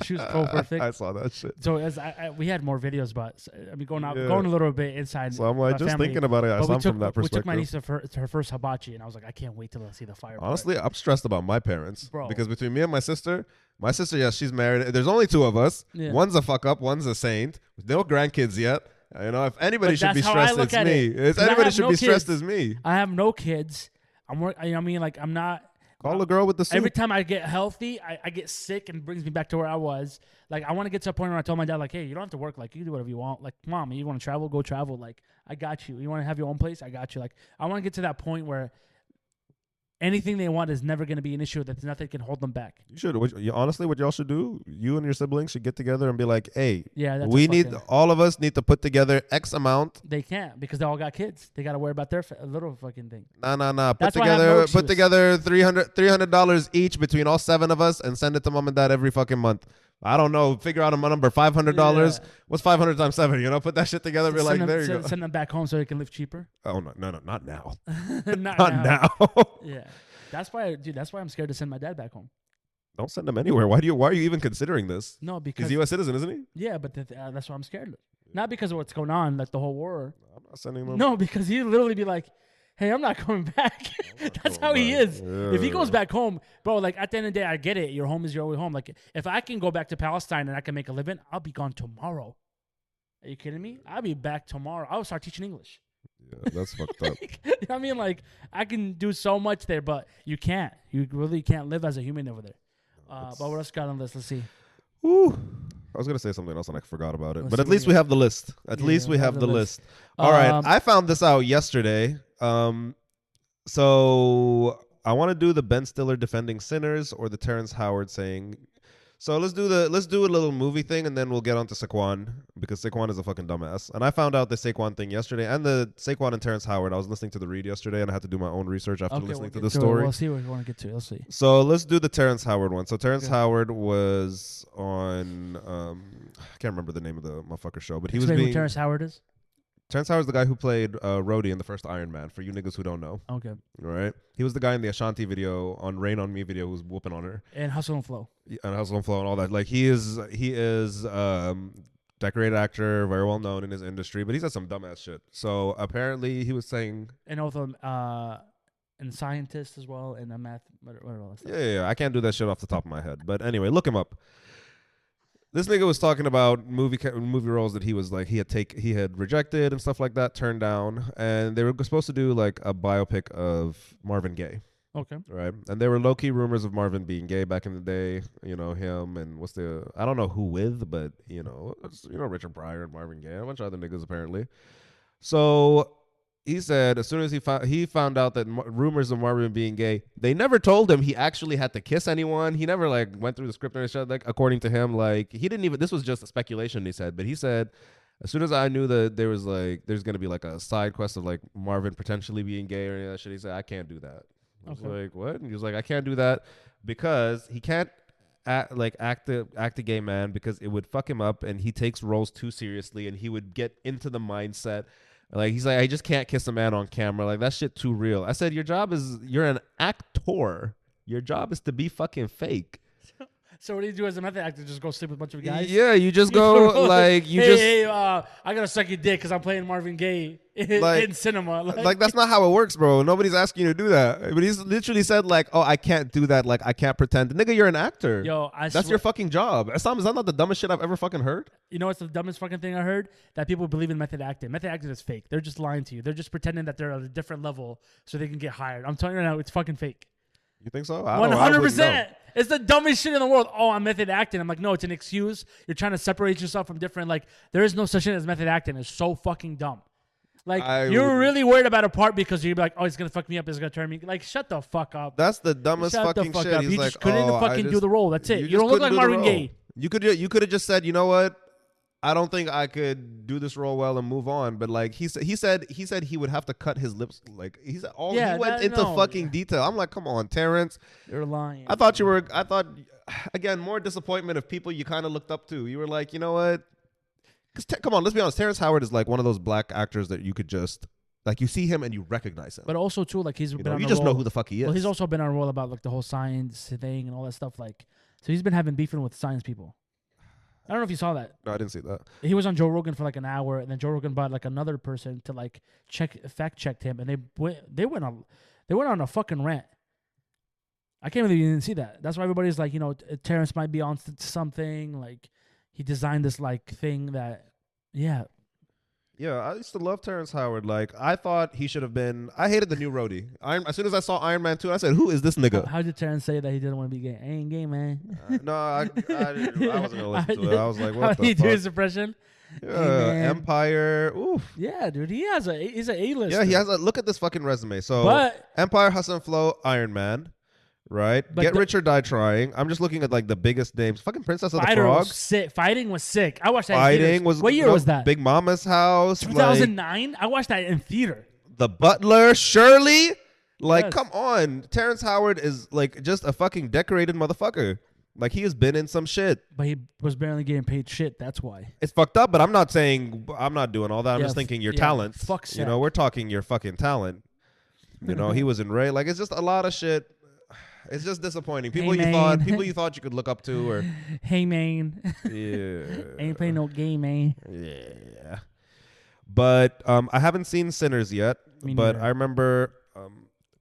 She was so perfect. I saw that shit. So as we had more videos, but I mean, going a little bit inside. So I'm like, just family. Thinking about it, I saw from that perspective. We took my niece to her first hibachi, and I was like, I can't wait till I see the fire. Honestly, I'm stressed about my parents, bro, because between me and my sister, yes, she's married. There's only 2 of us. Yeah. One's a fuck up, one's a saint. No grandkids yet. You know, if anybody should be stressed, it's me. Anybody should be stressed, it's me. I have no kids. I'm not. Call a girl with the suit. Every time I get healthy, I get sick and brings me back to where I was. Like, I want to get to a point where I told my dad, like, hey, you don't have to work. Like, you can do whatever you want. Like, mom, you want to travel, go travel. Like, I got you. You want to have your own place? I got you. Like, I want to get to that point where anything they want is never going to be an issue. That nothing can hold them back. You should. Honestly, what y'all should do, you and your siblings should get together and be like, hey, that's all of us need to put together X amount. They can't because they all got kids. They got to worry about their little fucking thing. Nah. Put together $300 each between all 7 of us and send it to mom and dad every fucking month. I don't know. Figure out a number, $500. Yeah. What's 500 times 7? You know, put that shit together. Be like, there you go. Send them back home so they can live cheaper. Oh no, not now. not now. Yeah, that's why I'm scared to send my dad back home. Don't send him anywhere. Why are you even considering this? No, because he's a U.S. citizen, isn't he? Yeah, but that's why I'm scared. Not because of what's going on, like the whole war. I'm not sending him. No, because he'd literally be like, hey, I'm not coming back. That's how he is. Yeah. If he goes back home, bro, like, at the end of the day, I get it. Your home is your way home. Like, if I can go back to Palestine and I can make a living, I'll be gone tomorrow. Are you kidding me? I'll be back tomorrow. I'll start teaching English. Yeah, that's fucked up. You know what I mean? Like, I can do so much there, but you can't. You really can't live as a human over there. But what else got on this? Let's see. Ooh. I was going to say something else and I forgot about it. But at least we have the list. At least we have the list. All right. I found this out yesterday. So I want to do the Ben Stiller defending Sinners or the Terrence Howard saying. So let's do a little movie thing and then we'll get on to Saquon because Saquon is a fucking dumbass. And I found out the Saquon thing yesterday and the Saquon and Terrence Howard. I was listening to the read yesterday and I had to do my own research after listening to the story. We'll see what you want to get to. Let's see. So let's do the Terrence Howard one. So Terrence Howard was on I can't remember the name of the motherfucker show, but he was being. Who Terrence Howard is? Terrence Howard's the guy who played Rhodey in the first Iron Man. For you niggas who don't know, Okay. right? He was the guy in the Ashanti video on Rain on Me video who's whooping on her And Hustle and Flow. and Hustle and Flow and all that. Like he is decorated actor, very well known in his industry, but he said some dumbass shit. So apparently he was saying, And also and scientist as well, and a math, whatever else. yeah, I can't do that shit off the top of my head. But anyway, look him up. This nigga was talking about movie roles that he was like he had rejected and stuff like that, turned down, and they were supposed to do like a biopic of Marvin Gaye. Okay. Right, and there were low key rumors of Marvin being gay back in the day. You know him and I don't know who with, but Richard Pryor and Marvin Gaye, a bunch of other niggas apparently. So he said as soon as he found out that rumors of Marvin being gay, they never told him he actually had to kiss anyone. He never like went through the script or shit. Like according to him, like he didn't even. This was just a speculation. He said, but he said as soon as I knew that there's gonna be like a side quest of like Marvin potentially being gay or any of that shit, he said I can't do that. I was like, what? And he was like, I can't do that because he can't act a gay man because it would fuck him up and he takes roles too seriously and he would get into the mindset. Like he's like, I just can't kiss a man on camera. Like that shit too real. I said, you're an actor. Your job is to be fucking fake. So what do you do as a method actor? Just go sleep with a bunch of guys? Yeah, you just go like you hey, I gotta suck your dick because I'm playing Marvin Gaye in cinema. Like that's not how it works, bro. Nobody's asking you to do that. But he's literally said like, oh, I can't do that. Like I can't pretend. Nigga, you're an actor. Yo, that's your fucking job. Is that not the dumbest shit I've ever fucking heard? You know what's the dumbest fucking thing I heard? That people believe in method acting. Method acting is fake. They're just lying to you. They're just pretending that they're at a different level so they can get hired. I'm telling you right now, it's fucking fake. You think so? 100%. It's the dumbest shit in the world. Oh, I'm method acting. I'm like, no, it's an excuse. You're trying to separate yourself from different. Like, there is no such thing as method acting. It's so fucking dumb. Like, you're really worried about a part because you're like, oh, it's gonna fuck me up. It's gonna turn me. Like, shut the fuck up. That's the dumbest fucking shit. Up. You just couldn't fucking do the role. That's it. You don't look like Marvin Gaye. You could have just said, you know what? I don't think I could do this role well and move on. But like he said he would have to cut his lips. Like he said, he went into fucking detail. I'm like, come on, Terrence. You're lying. I thought again, more disappointment of people you kind of looked up to. You were like, you know what? Because come on, let's be honest. Terrence Howard is like one of those black actors that you could just like you see him and you recognize him. But also too, like he's been on you a just role, know who the fuck he is. Well, he's also been on a role about like the whole science thing and all that stuff. Like, so he's been having beefing with science people. I don't know if you saw that. No, I didn't see that. He was on Joe Rogan for like an hour, and then Joe Rogan brought like another person to like fact checked him, and they went on a fucking rant. I can't believe you didn't see that. That's why everybody's like, Terrence might be on something. Like he designed this like thing that, yeah. Yeah, I used to love Terrence Howard. Like, I thought he should have been. I hated the new Rhodey. As soon as I saw Iron Man 2, I said, "Who is this nigga?" How did Terrence say that he didn't want to be gay? I ain't gay, man. No, I wasn't gonna listen to it. I was like, "What the fuck?" How did he do his impression? Yeah, Empire. Oof. Yeah, dude, he's an A-list. Yeah, he has a look at this fucking resume. So, but Empire, Hustle and Flow, Iron Man. Right? Get Rich or Die Trying. I'm just looking at like the biggest names. Fucking Princess of the Frogs. Fighting was sick. I watched that Fighting was what year was that? Big Mama's House. 2009? I watched that in theater. The Butler, Shirley. Like, Yes. come on. Terrence Howard is like just a fucking decorated motherfucker. Like he has been in some shit. But he was barely getting paid shit. That's why. It's fucked up, but I'm not doing all that. I'm just thinking your talent. Fuck you know, we're talking your fucking talent. You know, he was in Ray. Like it's just a lot of shit. It's just disappointing. People you thought you could look up to, or hey man, yeah, ain't playing no game, man. Yeah, but I haven't seen Sinners yet. Me But neither. I remember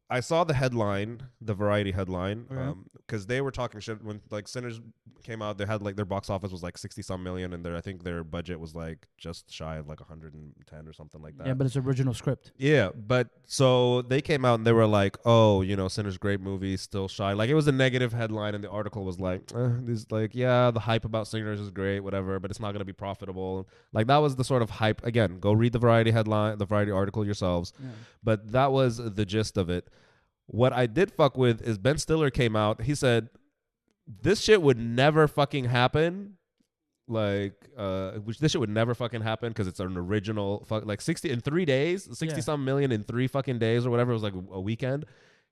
I saw the headline, the Variety headline, because they were talking shit when like Sinners came out. They had like their box office was like 60-some million, and I think their budget was like just shy of like 110 or something like that. Yeah, but it's original script. Yeah, but so they came out and they were like, "Oh, Sinners, great movie, still shy." Like it was a negative headline, and the article was like, the hype about Sinners is great, whatever, but it's not gonna be profitable." Like that was the sort of hype. Again, go read the Variety headline, the Variety article yourselves. Yeah. But that was the gist of it. What I did fuck with is Ben Stiller came out. He said, "This shit would never fucking happen." This shit would never fucking happen because it's an original like 60 in 3 days, 60 some million in 3 fucking days or whatever. It was like a weekend.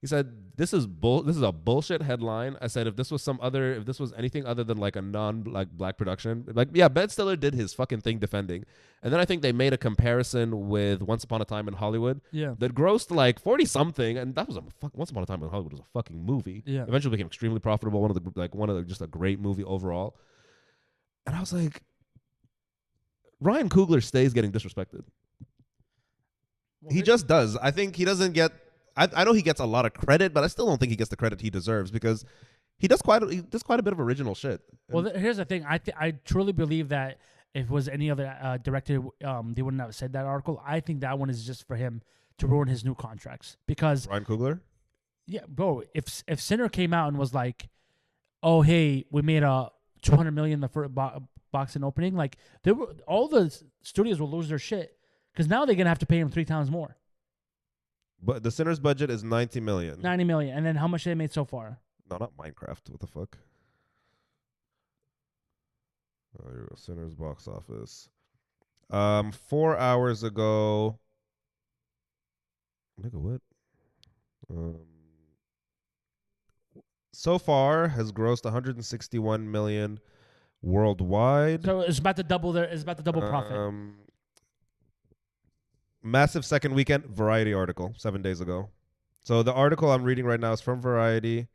He said, This is a bullshit headline." I said, if this was anything other than like a black production, like, yeah, Ben Stiller did his fucking thing defending. And then I think they made a comparison with Once Upon a Time in Hollywood that grossed like 40 something, and that was Once Upon a Time in Hollywood was a fucking movie. Yeah. Eventually became extremely profitable. Just a great movie overall. And I was like, Ryan Coogler stays getting disrespected. Well, he just does. I think he doesn't get. I know he gets a lot of credit, but I still don't think he gets the credit he deserves because he does quite a bit of original shit. Well, here's the thing. I truly believe that if it was any other director, they wouldn't have said that article. I think that one is just for him to ruin his new contracts because Ryan Coogler. Yeah, bro. If Sinner came out and was like, "Oh, hey, we made a $200 million the first boxing opening," like all the studios will lose their shit because now they're gonna have to pay him 3 times more. But the Sinner's budget is $90 million. $90 million, and then how much they made so far? No, not Minecraft. What the fuck? Oh, here we go. Sinner's box office. 4 hours ago. Nigga, what? So far has grossed 161 million worldwide. So it's about to double profit. Massive second weekend. Variety article 7 days ago. So the article I'm reading right now is from Variety.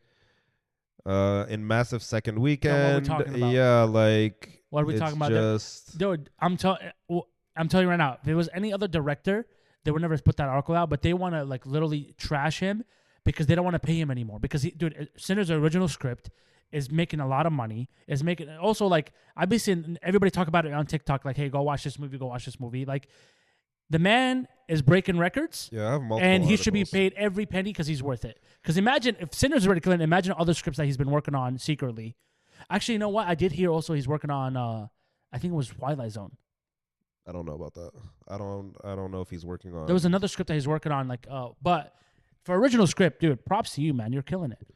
In massive second weekend. So what are we talking about? Yeah, like what are we talking about? Dude, I'm telling you right now. If it was any other director, they would never put that article out. But they want to like literally trash him because they don't want to pay him anymore. Because Sinner's original script is making a lot of money. Is making also like I've been seeing everybody talk about it on TikTok. Like, hey, go watch this movie. Go watch this movie. Like. The man is breaking records, yeah, I have multiple and he articles. should be paid every penny because he's worth it. Because imagine if Sinner's already killing, imagine other scripts that he's been working on secretly. Actually, you know what? I did hear also he's working on, I think it was Twilight Zone. I don't know about that. I don't know if he's working on. There was another script that he's working on, but for original script, dude, props to you, man. You're killing it.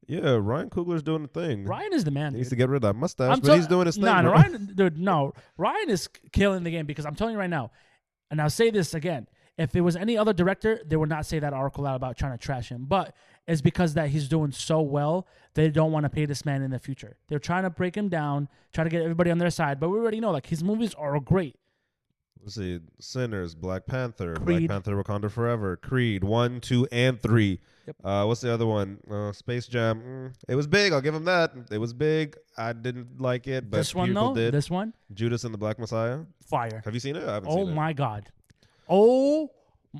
Yeah, Ryan Coogler's doing the thing. Ryan is the man. He needs to get rid of that mustache, but he's doing his thing. Ryan is killing the game because I'm telling you right now. And I'll say this again. If it was any other director, they would not say that article out about trying to trash him. But it's because that he's doing so well, they don't want to pay this man in the future. They're trying to break him down, try to get everybody on their side. But we already know, like, his movies are great. Let's see. Sinners, Black Panther, Creed. Black Panther, Wakanda Forever, Creed 1, 2, and 3. Yep. What's the other one? Space Jam. It was big. I'll give him that. It was big. I didn't like it, but this one, people though, did. This one? Judas and the Black Messiah. Fire. Have you seen it? I haven't seen it. Oh, my God. Oh,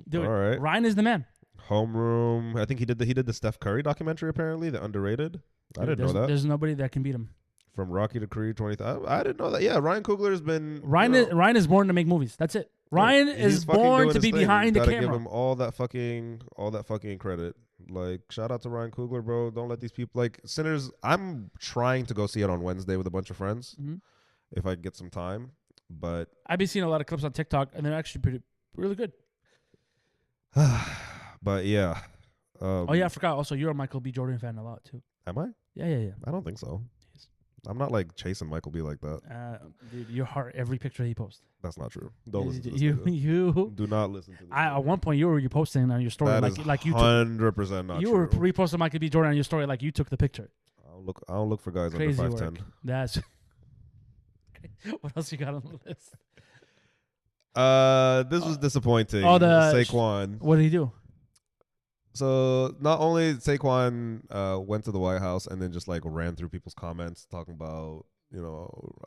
dude. All right. Ryan is the man. Homeroom. I think he did the Steph Curry documentary, apparently, the Underrated. I didn't know that. There's nobody that can beat him. From Rocky to Creed 20. I didn't know that. Yeah, Ryan Coogler has been. Ryan is born to make movies. That's it. Ryan is born to be behind the camera. Gotta give him all that fucking credit. Like, shout out to Ryan Coogler, bro. Don't let these people like Sinners. I'm trying to go see it on Wednesday with a bunch of friends, if I get some time. But I've been seeing a lot of clips on TikTok, and they're actually really good. But yeah. Oh yeah, I forgot. Also, you're a Michael B. Jordan fan a lot too. Am I? Yeah. I don't think so. I'm not like chasing Michael B like that. Dude, your heart every picture he posts. That's not true. Don't listen to this. You do not listen to this. At one point you were posting on your story that like you 100% not you true. were reposting Michael B. Jordan on your story like you took the picture. I don't look for guys Crazy under 5'10". work. That's what else you got on the list? This was disappointing. Oh, the Saquon. What did he do? So not only Saquon went to the White House and then just like ran through people's comments talking about,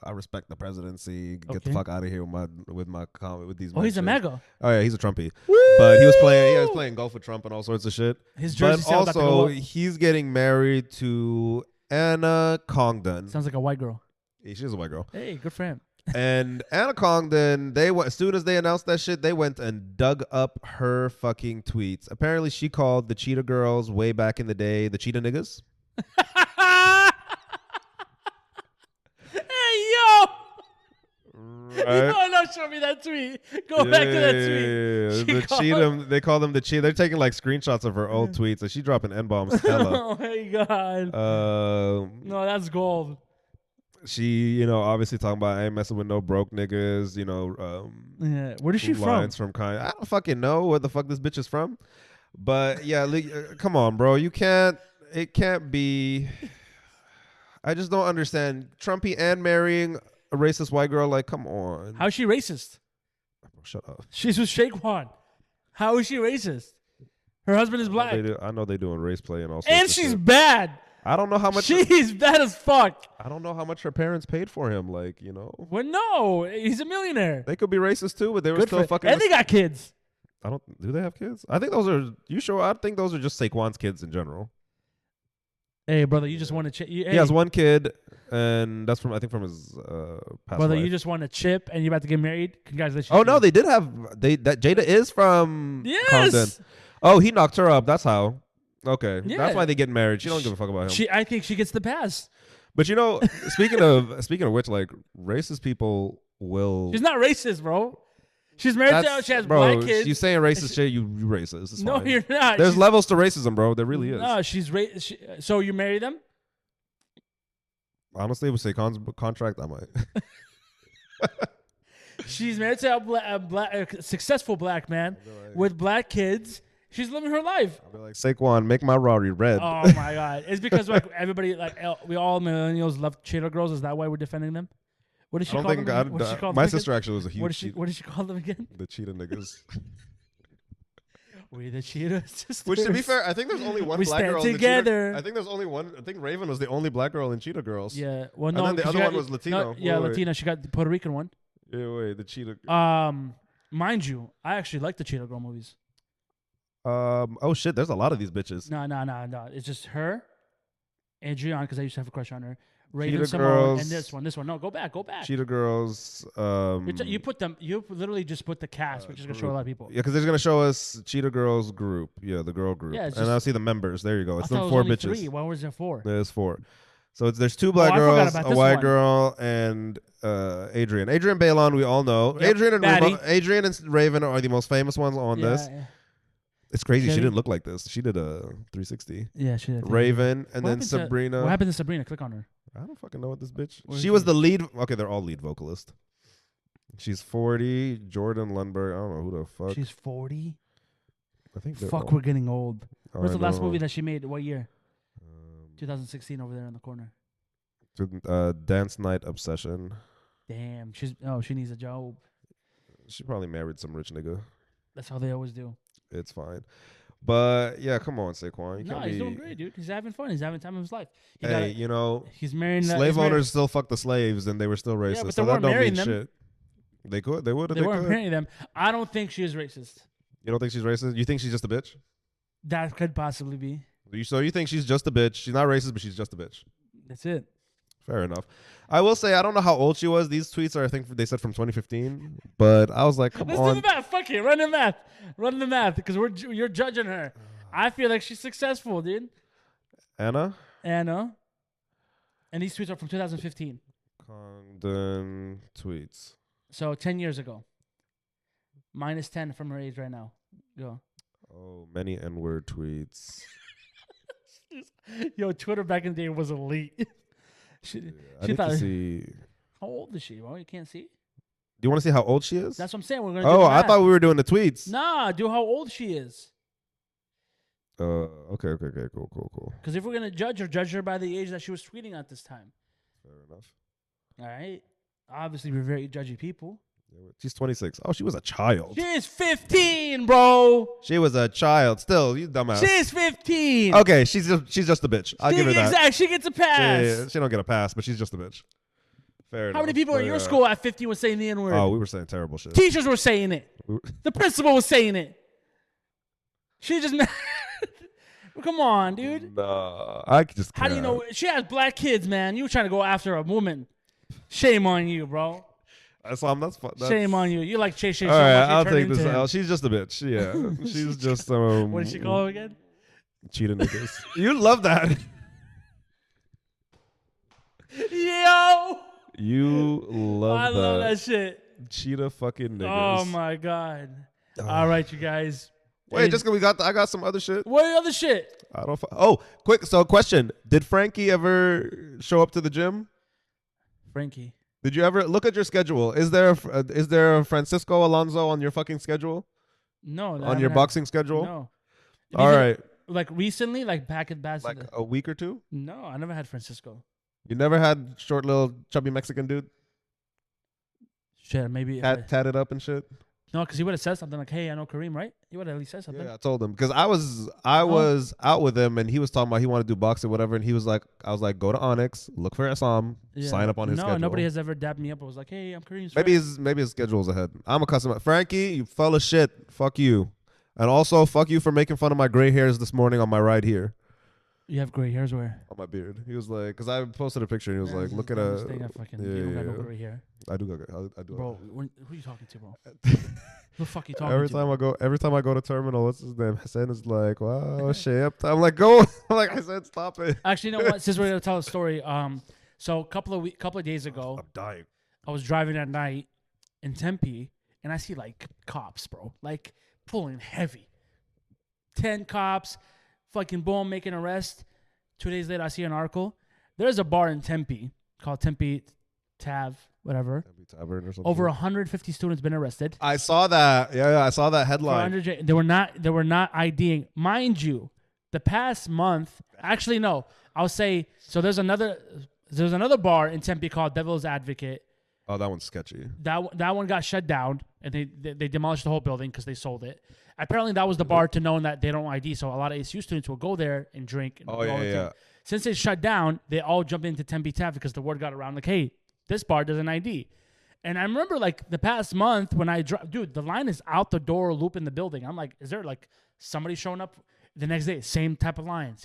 I respect the presidency. Get the fuck out of here with these. Oh, he's a MAGA. Oh yeah, he's a Trumpy. Woo! But he was playing golf with Trump and all sorts of shit. His jersey but also he's getting married to Anna Congdon. Sounds like a white girl. Yeah, she's a white girl. Hey, good for him. And Anna Congdon, as soon as they announced that shit, they went and dug up her fucking tweets. Apparently, she called the Cheetah Girls way back in the day the Cheetah Niggas. Hey, yo! Right? No, show me that tweet. Go back to that tweet. Yeah. The Cheetah, they call them the Cheetah. They're taking like screenshots of her old tweets. And she dropping N-bombs hella. Oh, my God. No, that's gold. She, obviously talking about I ain't messing with no broke niggas, yeah. Where is she from? From Kanye. I don't fucking know where the fuck this bitch is from. But yeah, come on, bro. You can't. It can't be. I just don't understand Trumpy and marrying a racist white girl. Like, come on. How is she racist? Shut up. She's with Shaquan. How is she racist? Her husband is black. I know they doing race play and all. And she's bad. I don't know how much. She's bad as fuck. I don't know how much her parents paid for him. Like, you know. Well, no, he's a millionaire. They could be racist too, but they were Good still fucking. And they got kids. I don't. Do they have kids? I think those are. You sure? I think those are just Saquon's kids in general. Hey, brother, you just want to. He has one kid, and that's from his past brother, life. you just won a chip, and you're about to get married. Congratulations. Oh no, they did have that Jada is from Compton. Yes. Oh, he knocked her up. That's how. Okay, Yeah. That's why they get married. She don't give a fuck about him. I think she gets the pass. But you know, speaking of which, like racist people will. She's not racist, bro. She's married to. She has black kids. You saying racist shit? You racist? It's no, fine. you're not. There's levels to racism, bro. There really is. No, she's so you marry them? Honestly, with Saquon's contract, I might. She's married to a successful black man with black kids. She's living her life. I'll be like, Saquon, make my Rari red. Oh my god! It's because like everybody, like we all millennials love cheater girls. Is that why we're defending them? What did she call them? What did she call my them sister again? actually was a huge. What did she call them again? The cheetah niggas. We the cheetah sisters. Which, to be fair, I think there's only one we black stand girl together. in the Cheetah. I think there's only one. I think Raven was the only black girl in Cheetah Girls. Yeah. Well, no. And then the other one was Latino. Latina. She got the Puerto Rican one. Yeah, wait, the Cheetah. Mind you, I actually like the Cheetah Girl movies. Oh shit, there's a lot of these bitches. No. It's just her, Adrienne, because I used to have a crush on her. Raven Cheetah Simone, Girls. and this one. No, go back. Cheetah Girls. You put them. You literally just put the cast, which is gonna show a lot of people. Yeah, because they're gonna show us Cheetah Girls group. Yeah, the girl group. Yeah, and I'll see the members. There you go. It's them it was four only bitches. 3. Why was there 4? There's 4. So there's 2 black I forgot girls, about a this white one. girl, and Adrian. Adrian Bailon, we all know. Yep, Adrian and Raven are the most famous ones on this. Yeah. It's crazy. Kelly? She didn't look like this. She did a 360. Yeah, she did. Raven, and What then happened Sabrina. What happened to Sabrina? Click on her. I don't fucking know what this bitch. Where She is was she? the lead. Okay, they're all lead vocalist. She's 40. Jordan Lundberg. I don't know who the fuck. She's 40. I think they're Fuck, all- we're getting old. What's I the last know. movie that she made? What year? 2016 over there in the corner. Dance Night Obsession. Damn. She needs a job. She probably married some rich nigga. That's how they always do. It's fine. But yeah, come on, Saquon. You No, can't he's be. doing great, dude. He's having fun. He's having time of his life. Hey, you know, He's marrying slave owners still fuck the slaves, and they were still racist. Yeah, but so they that weren't don't marrying mean them. shit. They could. They would. They weren't marrying them. I don't think she is racist. You don't think she's racist? You think she's just a bitch? That could possibly be. So you think she's just a bitch? She's not racist, but she's just a bitch. That's it. Fair enough. I will say I don't know how old she was. These tweets are, I think, they said from 2015. But I was like, come Let's on. do the math. Fuck it. Run the math. Because you're judging her. I feel like she's successful, dude. Anna And these tweets are from 2015. Condon tweets. So 10 years ago. Minus 10 from her age right now. Go. Oh, many N-word tweets. Yo, Twitter back in the day was elite. I need to see. How old is she, bro? You can't see? Do you want to see how old she is? That's what I'm saying. We're gonna. Oh, do the I math. thought we were doing the tweets. Nah, do how old she is. Okay, cool. Because if we're gonna judge her by the age that she was tweeting at this time. Fair enough. All right. Obviously, we're very judgy people. She's 26. Oh, she was a child. She's 15, bro. She was a child. Still, you dumbass. She's 15. Okay, she's just a bitch. I'll give her that. Exactly. She gets a pass. Yeah, she don't get a pass, but she's just a bitch. Fair enough. How many people in your school at 15 were saying the N-word? Oh, we were saying terrible shit. Teachers were saying it. The principal was saying it. She just... Come on, dude. Nah, I just can't. How do you know? She has black kids, man. You were trying to go after a woman. Shame on you, bro. That's Shame on you. You like Shay so all right, much. I'll take this L. She's just a bitch. Yeah, she's just What did she call him again? Cheetah niggas. You love that. Yo, You love I love that shit. Cheetah fucking niggas. Oh my god. All right, you guys. Wait, just 'cause I got some other shit. What other shit? I don't. Quick. So, question: did Frankie ever show up to the gym? Frankie. Did you ever look at your schedule? Is there a Francisco Alonso on your fucking schedule? No. On your boxing schedule? No. All right. Like recently, like back in back. Like a week or two? No, I never had Francisco. You never had short little chubby Mexican dude Shit, maybe. If I, tatted up and shit? no, because he would have said something like, "Hey, I know Kareem, right?" He would have at least said something. Yeah, I told him because I was out with him and he was talking about he wanted to do boxing, whatever, and he was like, I was like, go to Onyx, look for Assam, sign up on his schedule. No, nobody has ever dabbed me up. I was like, "Hey, I'm Kareem's Maybe friend." his schedule's ahead. I'm a customer. Frankie, you fell of shit. Fuck you, and also fuck you for making fun of my gray hairs this morning on my ride here. You have gray hairs where? On my beard. He was like, because I posted a picture and he was like, look at a. You don't got no gray hair. I do got. I do. Bro, who are you talking to, bro? Who the fuck you talking to? Every time I go to terminal, what's his name? Hassan is like, wow, shit. I'm like, go. I'm like, I said, stop it. Actually, you know what? Since we're gonna tell a story, so a couple of days ago, I'm dying. I was driving at night in Tempe, and I see like cops, bro, like pulling heavy. 10 cops, fucking boom, making arrest. 2 days later, I see an article. There's a bar in Tempe called Tempe Tav, whatever. Tempe Tavern or something. Over 150 students been arrested. I saw that. Yeah, I saw that headline. They were not IDing, mind you. The past month, actually no, I'll say so. There's another bar in Tempe called Devil's Advocate. Oh, that one's sketchy. That one got shut down, and they demolished the whole building because they sold it. Apparently, that was the bar to knowing that they don't ID, so a lot of ASU students will go there and drink. And yeah. Since they shut down, they all jumped into Tempe Tap because the word got around like, hey, this bar doesn't ID. And I remember like the past month when dude, the line is out the door, loop in the building. I'm like, is there like somebody showing up the next day? Same type of line.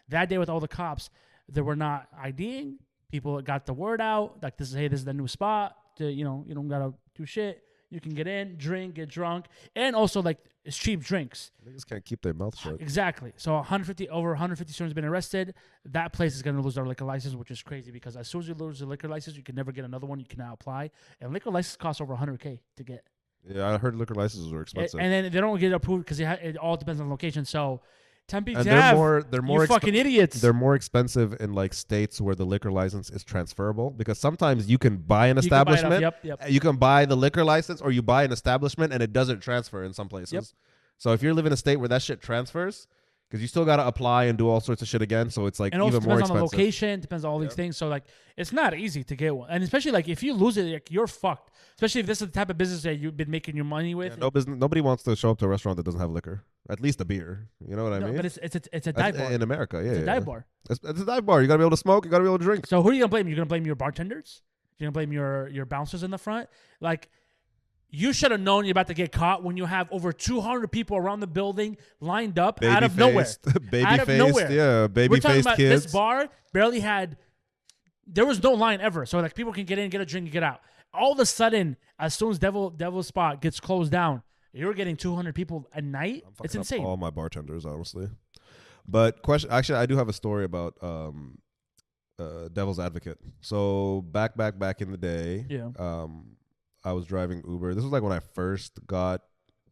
That day with all the cops, they were not IDing. People got the word out like this is the new spot. You don't gotta do shit. You can get in, drink, get drunk, and also like it's cheap drinks. Niggas can't keep their mouth shut. Exactly. So over 150 students been arrested. That place is gonna lose their liquor license, which is crazy because as soon as you lose the liquor license, you can never get another one. You can now apply, and liquor license costs over $100K to get. Yeah, I heard liquor licenses were expensive. And then they don't get approved because it all depends on the location. So Tempe and Tav, they're more fucking idiots. They're more expensive in like states where the liquor license is transferable because sometimes you can buy an establishment, you can buy the liquor license, or you buy an establishment and it doesn't transfer in some places. Yep. So if you're living in a state where that shit transfers, because you still got to apply and do all sorts of shit again, so it's like and even more expensive. Depends on the location, depends on all these things. So like it's not easy to get one, and especially like if you lose it, like, you're fucked. Especially if this is the type of business that you've been making your money with. Yeah, nobody wants to show up to a restaurant that doesn't have liquor. At least a beer. You know what I mean? But it's a dive bar in America. Yeah, it's a dive bar. It's a dive bar. You gotta be able to smoke. You gotta be able to drink. So who are you gonna blame? You're gonna blame your bartenders? You're gonna blame your bouncers in the front? Like, you should have known you're about to get caught when you have over 200 people around the building lined up out of nowhere. Baby-faced, yeah, baby-faced kids. This bar barely had. There was no line ever, so like people can get in, get a drink, and get out. All of a sudden, as soon as Devil's Spot gets closed down, you're getting 200 people a night. It's insane. All my bartenders, honestly. But actually, I do have a story about Devil's Advocate. So back in the day, I was driving Uber. This was like when I first got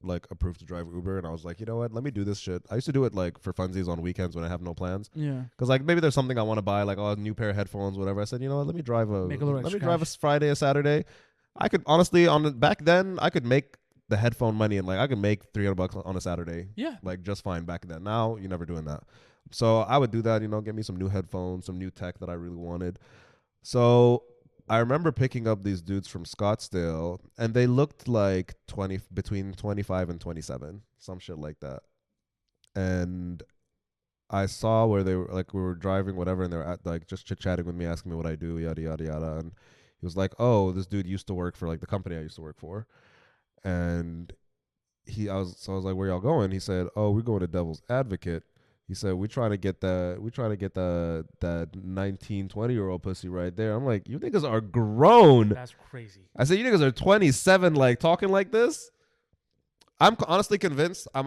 like approved to drive Uber, and I was like, you know what? Let me do this shit. I used to do it like for funsies on weekends when I have no plans. Yeah. Because like maybe there's something I want to buy, like a new pair of headphones, whatever. I said, you know what? Let me drive a Friday, a Saturday. I could honestly back then I could make the headphone money, and like I could make $300 on a Saturday. Yeah. Like just fine back then. Now you're never doing that. So I would do that. Get me some new headphones, some new tech that I really wanted. So I remember picking up these dudes from Scottsdale, and they looked like between 25 and 27, some shit like that. And I saw where they were, like, we were driving, whatever, and they were at, like, just chit-chatting with me, asking me what I do, yada, yada, yada. And he was like, oh, this dude used to work for, like, the company I used to work for. And I was like, where y'all going? He said, oh, we're going to Devil's Advocate. He said, we trying to get that 19, 20-year-old pussy right there. I'm like, you niggas are grown. That's crazy. I said, you niggas are 27, like, talking like this? I'm honestly convinced. And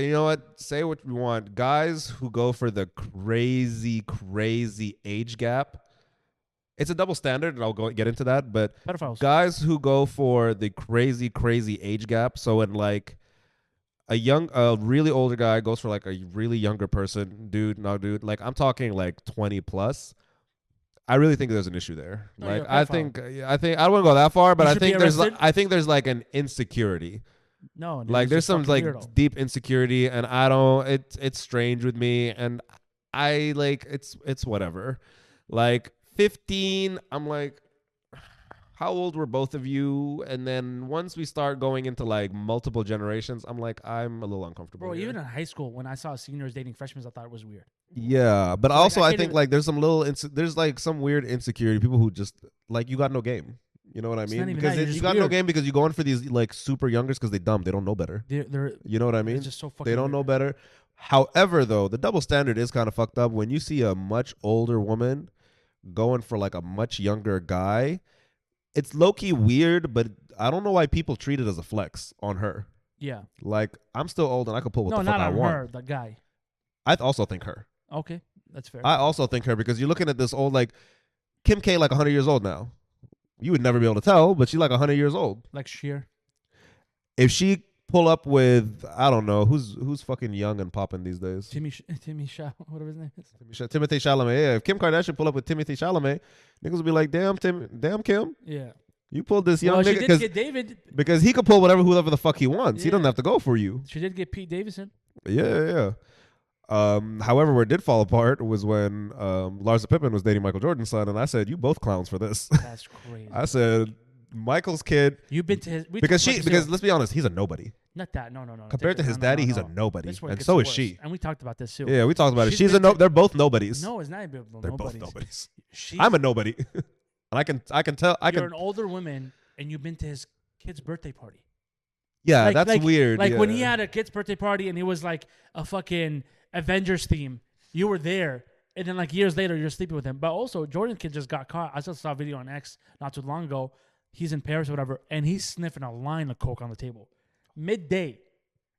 you know what? Say what you want. Guys who go for the crazy, crazy age gap, it's a double standard, and I'll get into that. But pedophiles. Guys who go for the crazy, crazy age gap, so in, like, a really older guy goes for like a really younger person, dude, like I'm talking like 20 plus. I really think there's an issue there. Like I think I don't want to go that far, but I think there's like an insecurity. No, dude, Like he's there's a some fucking like weirdo. deep insecurity, and I don't. It's strange with me, and I like it's whatever. Like 15, I'm like, how old were both of you? And then once we start going into like multiple generations, I'm like, I'm a little uncomfortable. Bro, here. even in high school, when I saw seniors dating freshmen, I thought it was weird. Yeah, but So, like, also I I can't think even- like there's some little there's like some weird insecurity. People who just like you got no game. You know what I It's mean? not even Because that, you're you just got no weird. game because you go in for these like super youngers because they dumb. They don't know better. They're You know what I mean? it's just so fucking They don't know weird. better. However, though, the double standard is kind of fucked up when you see a much older woman going for like a much younger guy. It's low key weird, but I don't know why people treat it as a flex on her. Yeah. Like I'm still old and I can pull what No, the fuck not I on want. her, the guy. I also think her. Okay, that's fair. I also think her because you're looking at this old like Kim K like 100 years old now. You would never be able to tell, but she's like 100 years old. Like sheer. If she pull up with I don't know who's fucking young and popping these days. Timmy Shaw, whatever his name is. Timothy Chalamet. Yeah, if Kim Kardashian pull up with Timothy Chalamet, niggas will be like, damn Kim, Yeah. you pulled this young Well, she nigga did 'cause- get David. because he could pull whoever the fuck he wants. He Yeah. doesn't have to go for you. She did get Pete Davidson. Yeah. However, where it did fall apart was when Larsa Pippen was dating Michael Jordan's son, and I said, "You both clowns for this." That's crazy. I said, "Michael's kid," You've been to his because let's be honest, he's a nobody not that. No. compared to his daddy. He's a nobody, This one and gets so is worse. she. And we talked about this too. Yeah, we talked about it. She's She's a been no. to- They're both nobodies. No, it's not even They're nobodies. both nobodies. She's, I'm a nobody, and I can tell. You're an older woman, and you've been to his kid's birthday party. Yeah, Like- that's like- weird. Like yeah. when he had a kid's birthday party, and it was like a fucking Avengers theme. You were there, and then like years later, you're sleeping with him. But also, Jordan's kid just got caught. I just saw a video on X not too long ago. He's in Paris or whatever, and he's sniffing a line of coke on the table, midday,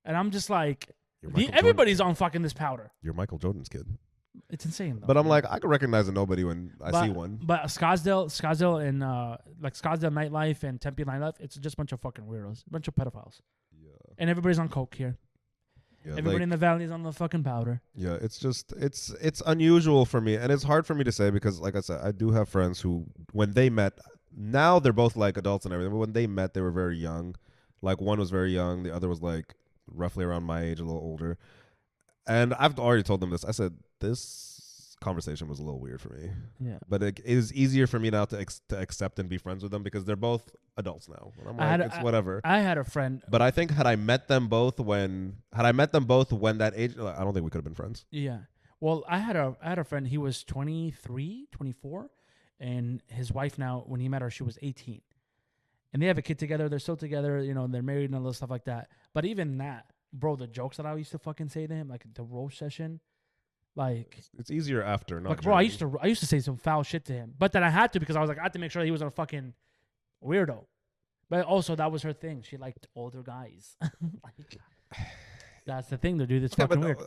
and I'm just like, You're Michael everybody's on fucking this powder. You're Michael Jordan's kid. It's insane, though. But I'm like, I can recognize a nobody when I see one. But Scottsdale and like Scottsdale nightlife and Tempe nightlife, it's just a bunch of fucking weirdos, a bunch of pedophiles, Yeah. and everybody's on coke here. Yeah, Everybody in the valley is on the fucking powder. yeah, it's just it's unusual for me, and it's hard for me to say because, like I said, I do have friends who, when they met, now they're both like adults and everything. But when they met, they were very young. Like one was very young, the other was like roughly around my age, a little older. And I've already told them this. I said this conversation was a little weird for me, Yeah. but it is easier for me now to accept and be friends with them because they're both adults now. And I'm like, it's whatever. I had a friend. But I think had I met them both when that age, I don't think we could have been friends. Yeah. Well, I had a friend. He was 23, 24, and his wife now. When he met her, she was 18, and they have a kid together. They're still together. You know, they're married and all this stuff like that. But even that, bro, the jokes that I used to fucking say to him, like the roast session, like. It's easier after, not Like, bro, I during. used to say some foul shit to him, but then I had to because I was like, I had to make sure that he wasn't a fucking weirdo. But also, that was her thing. She liked older guys. Like, that's the thing, though, dude. It's fucking weird.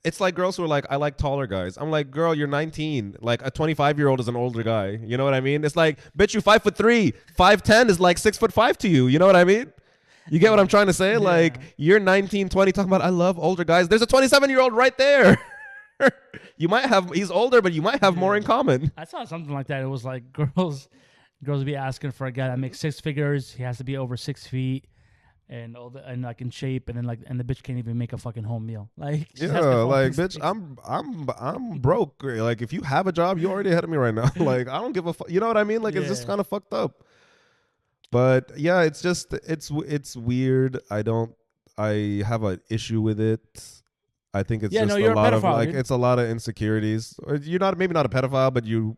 It's like girls who are like, I like taller guys. I'm like, girl, you're 19. Like a 25-year-old is an older guy. You know what I mean? It's like, bitch, you 5'3". 5'10" is like 6'5" to you. You know what I mean? You get what I'm trying to say? Yeah. Like you're 19, 20, talking about I love older guys. There's a 27-year-old right there. He's older, but you might have more in common. I saw something like that. It was like girls would be asking for a guy that makes six figures. He has to be over 6 feet and like in shape, and then and the bitch can't even make a fucking home meal. Like she's asking Yeah, for all like these bitch, things. I'm broke. Like if you have a job, you're already ahead of me right now. Like I don't give a fuck. You know what I mean? Like it's just Yeah. kind of fucked up. But yeah, it's just it's weird. I have an issue with it. I think it's Yeah, just no, you're a a lot of pedophile, like dude. it's a lot of insecurities. Or you're maybe not a pedophile, but you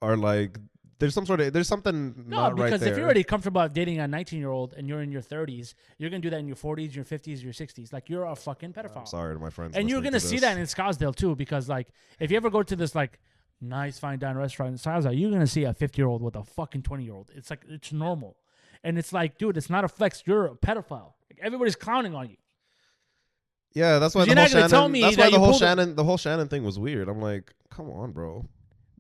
are like there's something No, not right because there. if you're already comfortable dating a 19-year-old and you're in your 30s, you're gonna do that in your 40s, your 50s, your 60s. Like you're a fucking pedophile. I'm sorry to my friends. And you're listening gonna to see this. that in Scottsdale too, because like if you ever go to this like nice fine dine restaurant in Scottsdale, you're gonna see a 50-year-old with a fucking 20-year-old. It's like it's normal, and it's like, dude, it's not a flex. You're a pedophile. Like everybody's clowning on you. Yeah, that's why You're the whole not gonna tell Shannon. me That's that why you pulled the whole Shannon thing was weird. I'm like, come on, bro.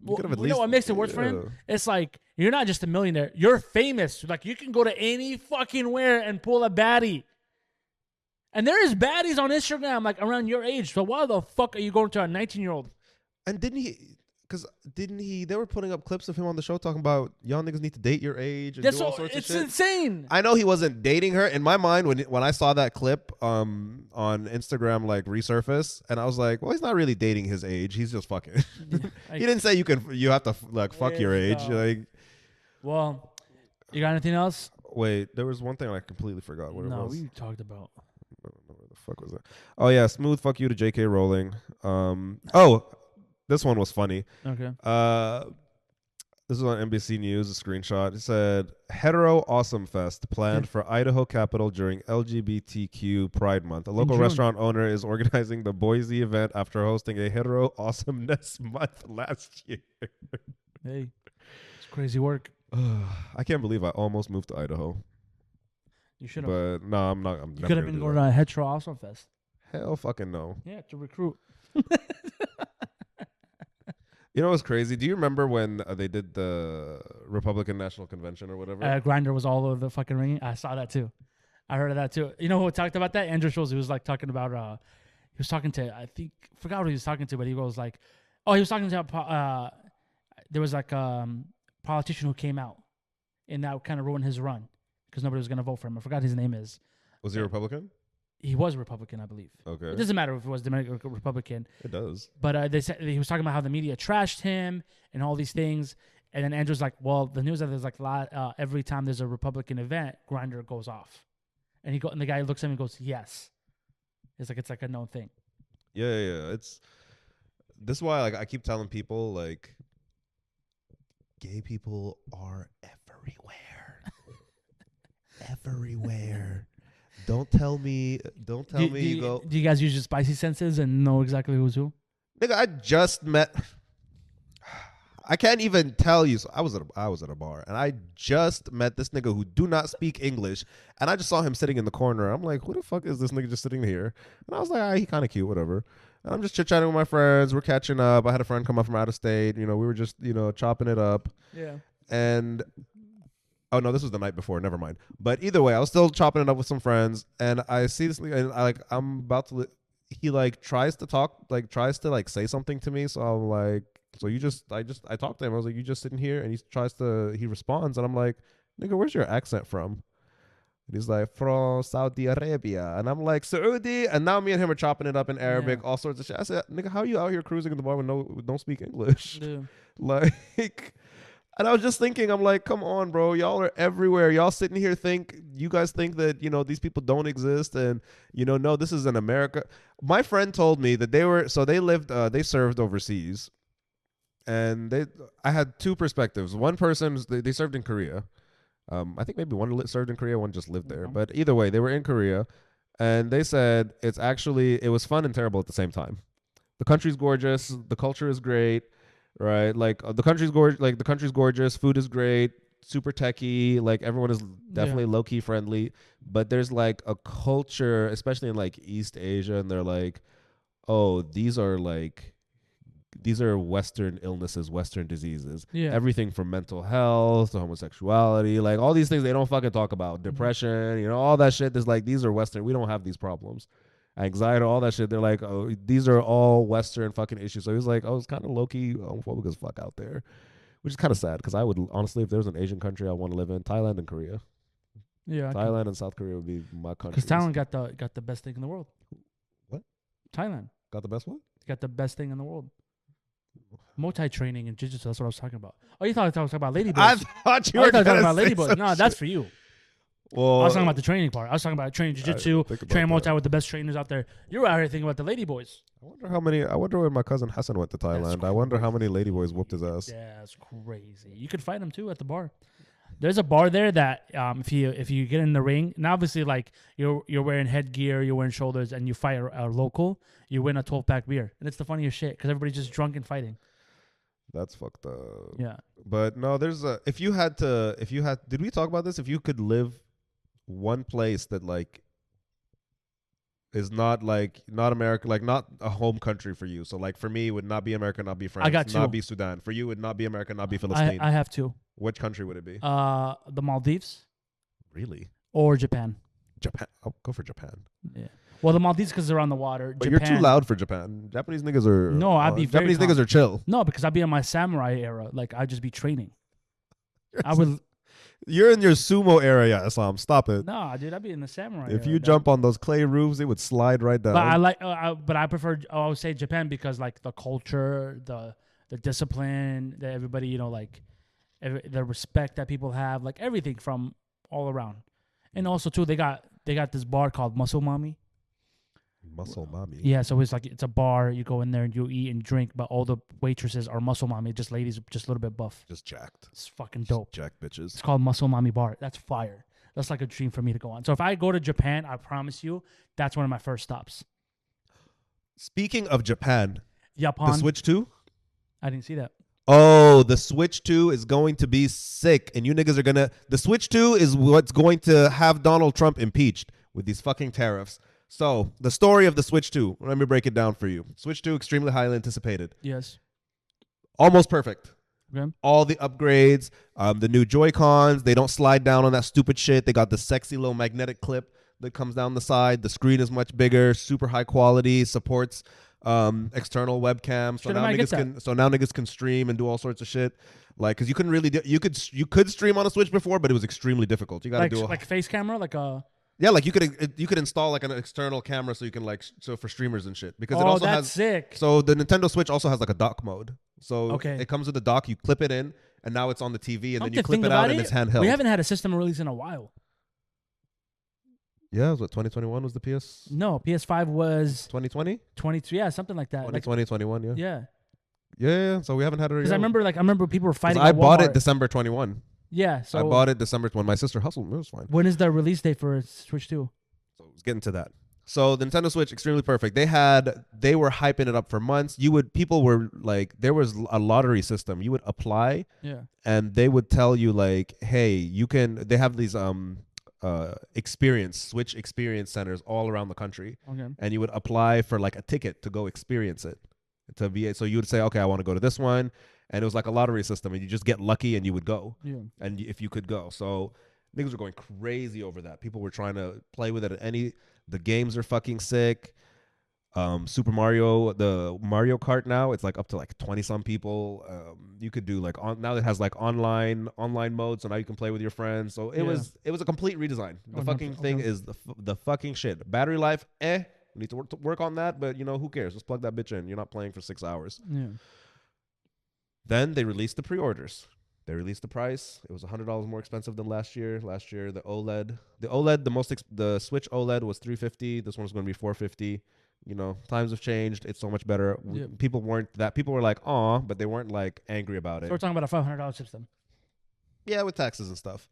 You could have at You know least- what makes it worse for him? It's like you're not just a millionaire. You're famous. Like you can go to any fucking where and pull a baddie. And there is baddies on Instagram like around your age. So why the fuck are you going to a 19-year-old? And didn't he? Because didn't he? They were putting up clips of him on the show talking about y'all niggas need to date your age and That's do all so sorts of it's shit. insane. I know he wasn't dating her. In my mind, when I saw that clip on Instagram like resurface, and I was like, well, he's not really dating his age. He's just fucking. He didn't say you have to like fuck your age. Like, well, you got anything else? wait, there was one thing I completely forgot what it was. We talked about. I don't know where the fuck was it? Oh yeah, smooth fuck you to J.K. Rowling. This one was funny. Okay. This was on NBC News, a screenshot. It said, Hetero Awesome Fest planned for Idaho Capitol during LGBTQ Pride Month. A local restaurant owner is organizing the Boise event after hosting a Hetero Awesomeness Month last year. Hey, it's crazy work. I can't believe I almost moved to Idaho. You should have. But no, I'm not. You could have been going to a Hetero Awesome Fest. Hell fucking no. Yeah, to recruit. You know what's crazy? Do you remember when they did the Republican National Convention or whatever? Grindr was all over the fucking ring. I saw that too. I heard of that too. You know who talked about that? Andrew Schultz. He was like talking about. He was talking to. I forgot what he was talking to, but he goes like, "Oh, he was talking to. There was like politician who came out, and that kind of ruined his run because nobody was gonna vote for him. I forgot his name is. Was he a Republican? He was a Republican, I believe. Okay. It doesn't matter if it was Democratic or Republican. It does. But they said he was talking about how the media trashed him and all these things. And then Andrew's like, well, the news that there's like every time there's a Republican event, Grindr goes off. And the guy looks at him and goes, yes. It's like a known thing. Yeah. This is why like I keep telling people like gay people are everywhere. Everywhere. Don't tell me you go. Do you guys use your spicy senses and know exactly who's who? Nigga, I just met. I can't even tell you. So I was at a bar and I just met this nigga who do not speak English, and I just saw him sitting in the corner. I'm like, who the fuck is this nigga just sitting here? And I was like, he kind of cute, whatever. And I'm just chit chatting with my friends. We're catching up. I had a friend come up from out of state. You know, we were just chopping it up. Yeah. And oh no, this was the night before. Never mind. But either way, I was still chopping it up with some friends, and I see this nigga, and I'm about to. He like tries to talk, like tries to like say something to me. So I'm like, I talked to him. I was like, you just sitting here, and he responds, and I'm like, nigga, where's your accent from? And he's like, from Saudi Arabia, and I'm like, Saudi, and now me and him are chopping it up in Arabic, all sorts of shit. I said, nigga, how are you out here cruising in the bar with don't speak English? Yeah. Like. And I was just thinking, I'm like, come on, bro. Y'all are everywhere. Y'all sitting here you guys think that, these people don't exist. And, no, this is in America. My friend told me that they served overseas. And I had two perspectives. One person, they served in Korea. I think maybe one served in Korea, one just lived there. But either way, they were in Korea. And they said it was fun and terrible at the same time. The country's gorgeous. The culture is great. Right, like the country's gorgeous, food is great, super techie, like everyone is definitely low key friendly, but there's like a culture, especially in like East Asia, and they're like, oh, these are Western illnesses, Western diseases, everything from mental health to homosexuality, like all these things they don't fucking talk about, depression, all that shit. There's like, these are Western, we don't have these problems. Anxiety, all that shit. They're like, oh, these are all Western fucking issues. So he was like, oh, it's kind of low key homophobic as fuck out there, which is kind of sad because I would honestly, if there was an Asian country I want to live in, Thailand and Korea. Yeah, Thailand and South Korea would be my country. Because Thailand got the best thing in the world. What? Thailand got the best one? Got the best thing in the world. Multi training and jiu-jitsu. That's what I was talking about. Oh, you thought I was talking about ladyboys? I thought you were talking about ladyboys. No, that's for you. Well, I was talking about the training part. I was talking about training jiu-jitsu, training multi with the best trainers out there. You're out here thinking about the ladyboys. I wonder when my cousin Hassan went to Thailand. I wonder how many ladyboys whooped his ass. Yeah, that's crazy. You could fight him too at the bar. There's a bar there that if you get in the ring, and obviously like you're wearing headgear, you're wearing shoulders, and you fight a local, you win a 12-pack beer, and it's the funniest shit because everybody's just drunk and fighting. That's fucked up. Yeah, but no, did we talk about this? If you could live one place that like is not America, like not a home country for you. So like for me, it would not be America, not be France, I got two. Not be Sudan. For you, it would not be America, not be Philistine. I have two. Which country would it be? The Maldives. Really? Or Japan. Japan. I'll go for Japan. Yeah. Well, the Maldives because they're on the water. But Japan, you're too loud for Japan. Japanese niggas are No, I'd be very Japanese niggas calm. are chill. No, because I'd be in my samurai era. Like I'd just be training. I would. You're in your sumo area, Islam. Stop it. No, dude, I'd be in the samurai. If era, you dog. jump on those clay roofs, they would slide right down. But I like. But I prefer. I would say Japan because like the culture, the discipline that everybody, like the respect that people have, like everything from all around. And also too, they got this bar called Muscle Mommy. Muscle mommy. Yeah, so it's a bar. You go in there and you eat and drink, but all the waitresses are muscle mommy, just ladies, just a little bit buff. Just jacked. It's fucking dope. Jacked bitches. It's called Muscle Mommy Bar. That's fire. That's like a dream for me to go on. So if I go to Japan, I promise you, that's one of my first stops. Speaking of Japan, Japan. the Switch 2? I didn't see that. Oh, the Switch 2 is going to be sick. And you niggas are going to... The Switch 2 is what's going to have Donald Trump impeached with these fucking tariffs. So, the story of the Switch 2. Let me break it down for you. Switch 2, extremely highly anticipated. Yes. Almost perfect. Okay. All the upgrades, the new Joy-Cons, they don't slide down on that stupid shit. They got the sexy little magnetic clip that comes down the side. The screen is much bigger, super high quality, supports external webcams. So now niggas can stream and do all sorts of shit. Like, cause you couldn't really you could stream on a Switch before, but it was extremely difficult. You got to like face camera, like a... Yeah, like you could install like an external camera so you can so for streamers and shit, because it also that's has sick. So the Nintendo Switch also has like a dock mode. So Okay. it comes with a dock, you clip it in, and now it's on the TV, and Come then to you clip think it out about and it's handheld. We haven't had a system release in a while. Yeah, it was what 2021 was the PS. No, PS5 was 2020, 22. Yeah, something like that. 2020, 21. Yeah. Yeah. Yeah. So we haven't had it. Because I remember people were fighting. I at bought Walmart. it December 21. Yeah. So I bought it December when my sister hustled. It was fine. When is the release date for Switch 2? So let's get into that. So the Nintendo Switch, extremely perfect. They were hyping it up for months. People were like, there was a lottery system. You would apply, Yeah. and they would tell you like, hey, you can. They have these Switch experience centers all around the country, Okay. and you would apply for like a ticket to go experience it. So you would say, okay, I want to go to this one, and it was like a lottery system, and you just get lucky and you would go, Yeah. and if you could go. So niggas were going crazy over that. People were trying to play with it. The games are fucking sick. Super Mario, the Mario Kart now, it's like up to like 20 some people. You could do like now it has like online mode, so now you can play with your friends. So it was a complete redesign. The fucking thing is the fucking shit. Battery life, we need to work on that, but who cares? Just plug that bitch in. You're not playing for 6 hours. Yeah. Then they released the pre-orders. They released the price. It was $100 more expensive than last year. Last year, the Switch OLED was $350. This one's going to be $450. Times have changed. It's so much better. Yeah. People were like, "Aw," but they weren't like angry about it. So we're talking about a $500 system. Yeah, with taxes and stuff.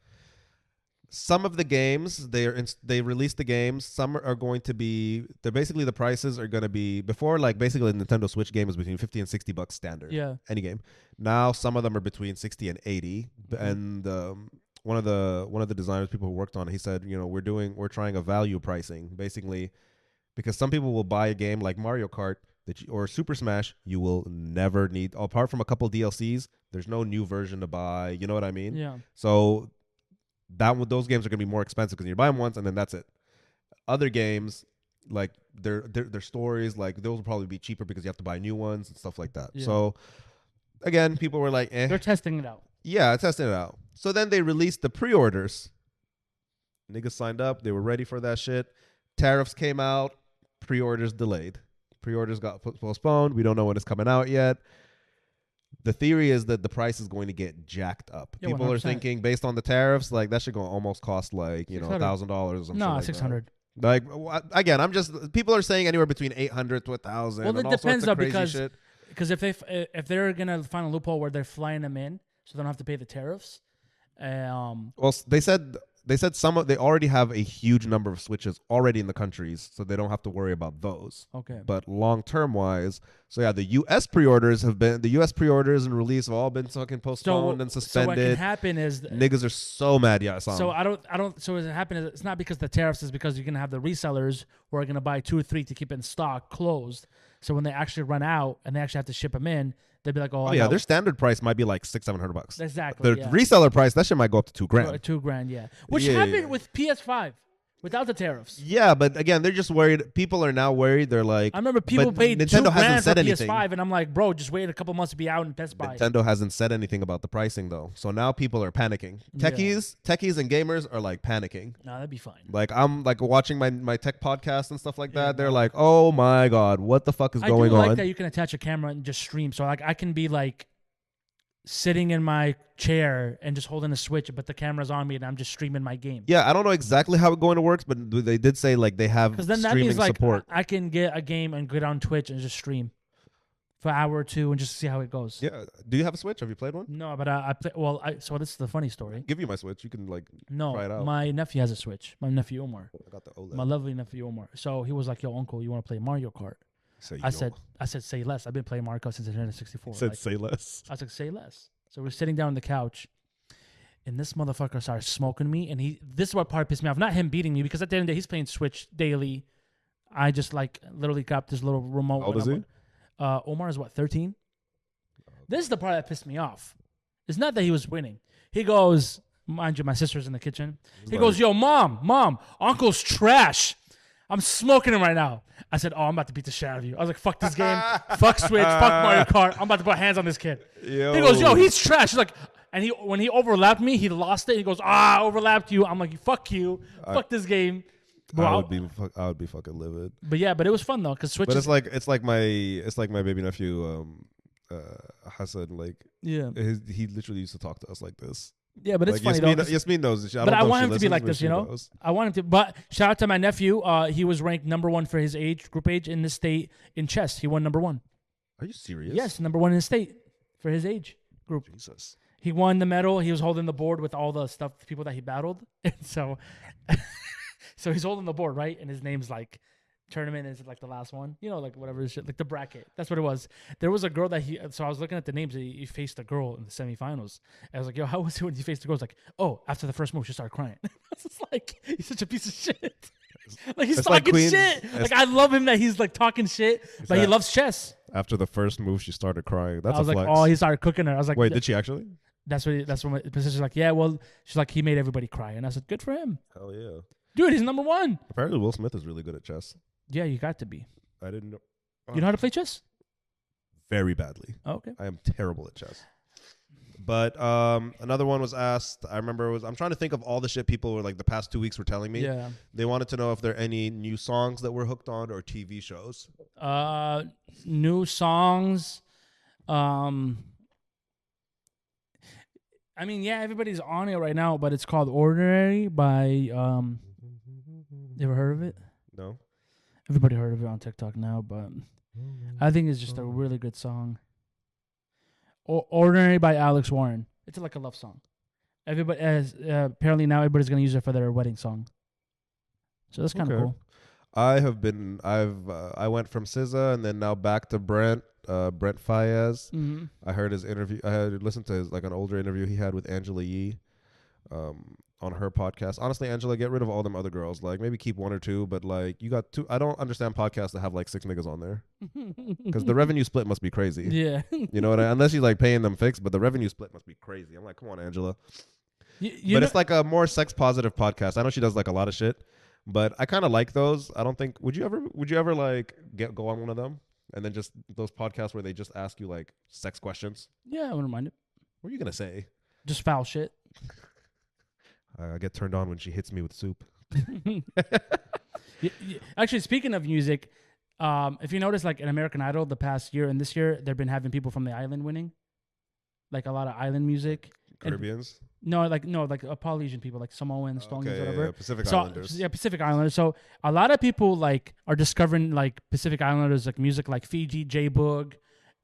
Some of the games they released the games. Some are going to be. They're basically the prices are going to be before, like basically the Nintendo Switch game was between $50 and $60 standard. Yeah. Any game. Now some of them are between 60 and 80. And one of the designers, people who worked on it, he said, we're trying a value pricing, basically, because some people will buy a game like Mario Kart or Super Smash, you will never need, apart from a couple DLCs, there's no new version to buy. You know what I mean? Yeah. So those games are going to be more expensive because you buy them once and then that's it. Other games, like their stories, like those will probably be cheaper because you have to buy new ones and stuff like that. Yeah. So again, people were like, They're testing it out. Yeah, testing it out. So then they released the pre-orders. Niggas signed up. They were ready for that shit. Tariffs came out. Pre-orders delayed. Pre-orders got postponed. We don't know when it's coming out yet. The theory is that the price is going to get jacked up. Yeah, People 100%. are thinking, based on the tariffs, like that should go almost cost like $1,000 or something. No, like 600. Like again, people are saying anywhere between 800 to 1,000. Well, and it all depends sorts of though, crazy because if they're gonna find a loophole where they're flying them in, so they don't have to pay the tariffs. Well, they said they already have a huge number of Switches already in the countries, so they don't have to worry about those. Okay. But long term wise, so yeah, the U.S. pre-orders and release have all been fucking postponed and suspended. So what can happen is niggas are so mad. Yeah, So I don't. So what happen is it's not because the tariffs, is because you're gonna have the resellers who are gonna buy 2 or 3 to keep in stock closed. So when they actually run out and they actually have to ship them in, they'll be like, oh yeah, their standard price might be like $600-700. Exactly. The reseller price, that shit might go up to $2,000. $2,000, yeah. Which Yeah, happened yeah. with PS5. Without the tariffs. Yeah, but again, they're just worried. People are now worried. They're like, I remember people but paid Nintendo $2,000 hasn't for said anything. PS5, and I'm like, bro, just wait a couple months to be out in Best Buy. Nintendo hasn't said anything about the pricing though, so now people are panicking. Yeah. Techies, and gamers are like panicking. No, that'd be fine. Like I'm like watching my tech podcast and stuff like that. Yeah, They're no. like, oh my god, what the fuck is going I do like on? that you can attach a camera and just stream. So like I can be like sitting in my chair and just holding a switch, but the camera's on me and I'm just streaming my game. Yeah, I don't know exactly how it's going to work, but they did say like they have Because then that streaming means like support. I can get a game and get on Twitch and just stream for an hour or two and just see how it goes. Yeah, do you have a Switch? Have you played one? No, but I play. Well, so this is the funny story. Give you my Switch. You can like No, try it out. my nephew has a Switch. My nephew Omar. I got the OLED. My lovely nephew Omar. So he was like, "Yo, uncle, you want to play Mario Kart?" I said, "Say less." I've been playing Mario Kart since the Nintendo 64. Like, say less. I was like, "Say less." So we're sitting down on the couch, and this motherfucker started smoking me. And this is what part pissed me off. Not him beating me, because at the end of the day, he's playing Switch daily. I just like literally got this little remote. How old is he? Omar is what, 13? This is the part that pissed me off. It's not that he was winning. He goes, mind you, my sister's in the kitchen. He goes, "Yo, mom, uncle's trash. I'm smoking him right now." I said, "Oh, I'm about to beat the shit out of you." I was like, "Fuck this game. Fuck Switch. Fuck Mario Kart. I'm about to put hands on this kid." Yo. He goes, "Yo, he's trash." He's like, and when he overlapped me, he lost it. He goes, "I overlapped you." I'm like, "Fuck you. Fuck this game." Bro, I would be fucking livid. but yeah, but it was fun though, because Switch. But it's like my baby nephew Hassan. Like yeah, he literally used to talk to us like this. yeah, but it's Like, funny though. Yasmin knows this shit. But don't I know if want she him to be listens, like but this, she you know. knows. I want him to. But shout out to my nephew. He was ranked #1 for his group age in the state in chess. He won #1. Are you serious? Yes, #1 in the state for his age group. Jesus. He won the medal. He was holding the board with all the stuff, the people that he battled. And so, so he's holding the board, right? And his name's like tournament is like the last one, you know, like whatever shit, like the bracket. That's what it was. There was a girl that so I was looking at the names. He faced a girl in the semifinals. I was like, "Yo, how was it when you faced the girl?" He's like, "Oh, after the first move, she started crying." I was just like, he's such a piece of shit. Like he's It's like talking Queen- shit. Like I love him that he's like talking shit, but he that- loves chess. After the first move, she started crying. That's I was a like, flex. "Oh, he started cooking her." I was like, Wait, did she actually? That's what my sister's like, "Yeah, well," she's like, "He made everybody cry," and I said, "Good for him, Hell yeah. dude. He's #1." Apparently, Will Smith is really good at chess. Yeah, you got to be. I didn't know. You know how to play chess? Very badly. Oh, okay. I am terrible at chess. But another one was asked. I remember I'm trying to think of all the shit people were like the past 2 weeks were telling me. Yeah. They wanted to know if there are any new songs that we're hooked on or TV shows. New songs. I mean, yeah, everybody's on it right now, but it's called "Ordinary" by. You ever heard of it? No. Everybody heard of it on TikTok now, but I think it's just a really good song. "Ordinary" by Alex Warren. It's like a love song. Everybody apparently now everybody's gonna use it for their wedding song. So that's kind of Okay. cool. I went from SZA and then now back to Brent Faiyaz. Mm-hmm. I heard his interview. I had listened to his like an older interview he had with Angela Yee, on her podcast. Honestly, Angela, get rid of all them other girls. Like maybe keep one or two, but like you got two. I don't understand podcasts that have like 6 niggas on there because the revenue split must be crazy. Yeah. You know what? Unless you're like paying them fixed, but the revenue split must be crazy. I'm like, come on, Angela. You It's like a more sex positive podcast. I know she does like a lot of shit, but I kind of like those. I don't think. Would you ever like go on one of them and then just those podcasts where they just ask you like sex questions? yeah, I wouldn't mind it. What are you gonna say? Just foul shit. I get turned on when she hits me with soup. Actually, speaking of music, if you notice, like in American Idol, the past year and this year, they've been having people from the island winning, like a lot of island music. Caribbeans. No, like Polynesian people, like Samoans, Tongans, whatever. Yeah, Pacific Islanders. Yeah, Pacific Islanders. So a lot of people like are discovering like Pacific Islanders like music, like Fiji, J Boog,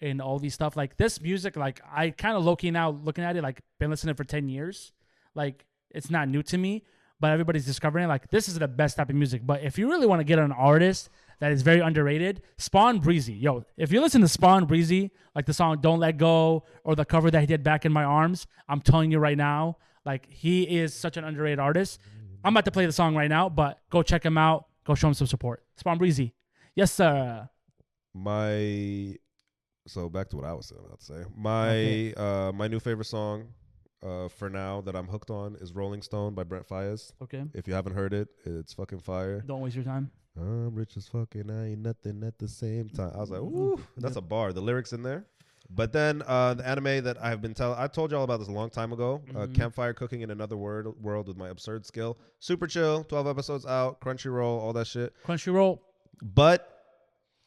and all these stuff. Like this music, like I kind of low key now looking at it, like been listening for 10 years. Like it's not new to me, but everybody's discovering it. Like this is the best type of music. But if you really want to get an artist that is very underrated, Spawn Breezy. Yo, if you listen to Spawn Breezy, like the song "Don't Let Go" or the cover that he did "Back in My Arms," I'm telling you right now, like he is such an underrated artist. I'm about to play the song right now, but go check him out. Go show him some support. Spawn Breezy. Yes, sir. So back to what I was about to say. My new favorite song, for now that I'm hooked on is Rolling Stone by Brent Faiyaz. Okay. If you haven't heard it, it's fucking fire. Don't waste your time. I'm rich as fuck and I ain't nothing at the same time. I was like, ooh, that's a bar. The lyrics in there. But then the anime that I've been I told y'all about this a long time ago. Campfire Cooking in Another World with My Absurd Skill. Super chill. 12 episodes out. Crunchyroll, all that shit. Crunchyroll. But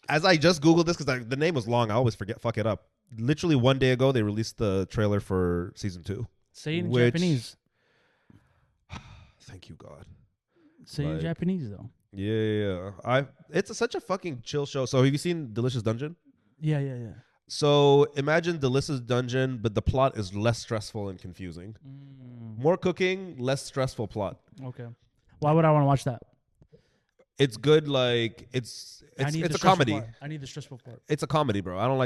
as I just Googled this, because the name was long, I always fuck it up. Literally 1 day ago, they released the trailer for season 2. Say it in Japanese. Thank you, God. Say it in Japanese, though. Yeah. It's such a fucking chill show. So have you seen Delicious Dungeon? Yeah. So imagine Delicious Dungeon, but the plot is less stressful and confusing. More cooking, less stressful plot. Okay. Why would I want to watch that? It's good. Like it's a comedy. Part. I need the stressful part. It's a comedy, bro. I don't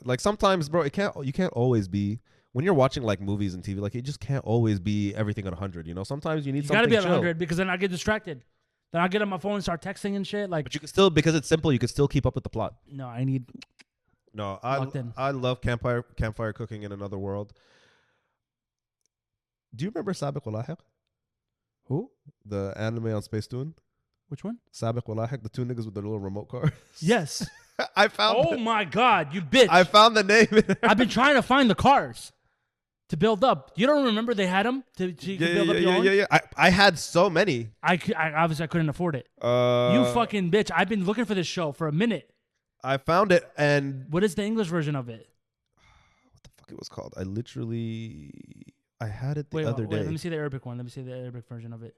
like sometimes, bro. You can't always be when you're watching like movies and TV. Like it just can't always be everything at 100. You know, sometimes you need something. You gotta be at chill. 100 because then I get distracted. Then I get on my phone and start texting and shit. Like, but you can still, because it's simple, you can still keep up with the plot. No, I need. No, I love campfire cooking in Another World. Do you remember Sabiq Walahik? Who? The anime on Space Tune? Which one? Sabiq Walahik, the two niggas with the little remote cars. Yes. I found. Oh my God, you bitch! I found the name. I've been trying to find the cars to build up. You don't remember they had them to build up your own? Yeah. I had so many. I obviously I couldn't afford it. You fucking bitch! I've been looking for this show for a minute. I found it, and what is the English version of it? What the fuck it was called? I had it the other day. Let me see the Arabic one. Let me see the Arabic version of it.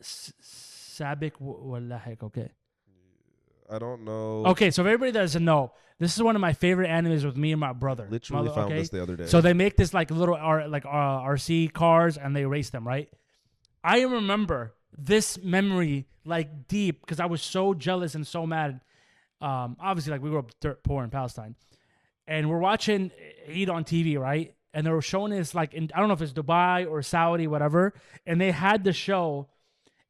Sabiq Walahik. Okay. I don't know. Okay, so if everybody doesn't know, this is one of my favorite animes with me and my brother. Literally found this the other day. So they make this like little RC cars and they race them, right? I remember this memory like deep because I was so jealous and so mad. Obviously, like we grew up dirt poor in Palestine, and we're watching Eid on TV, right? And they were showing this like I don't know if it's Dubai or Saudi, whatever. And they had the show,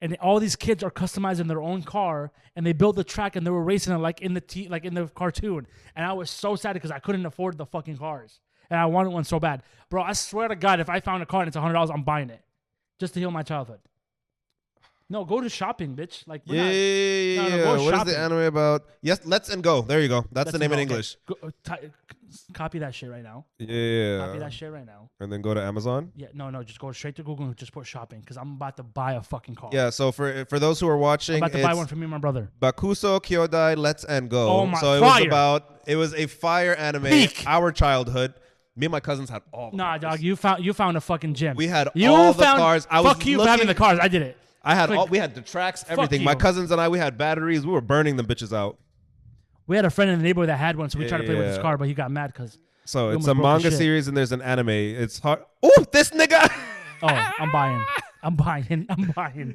and all these kids are customizing their own car, and they built the track, and they were racing it like in the cartoon. And I was so sad because I couldn't afford the fucking cars, and I wanted one so bad, bro. I swear to God, if I found a car and it's $100, I'm buying it, just to heal my childhood. No, go to shopping, bitch. Like yeah. What is the anime about? Yes, Let's and Go. There you go. That's the name in English. Copy that shit right now. Yeah. Copy that shit right now. And then go to Amazon. Yeah, no. Just go straight to Google and just put shopping because I'm about to buy a fucking car. Yeah. So for those who are watching, I'm about to buy one for me and my brother. Bakuso Kyodai Let's and Go. Oh my! So it was a fire anime. Peak. Our childhood. Me and my cousins had all. Nah, dog. You found a fucking gym. We had all the cars. Fuck you for having the cars. I did it. We had the tracks, everything. My cousins and we had batteries. We were burning them bitches out. We had a friend in the neighborhood that had one, so we tried to play with his car, but he got mad because. So it's a manga series and there's an anime. It's hard. Oh, this nigga. Oh, I'm buying.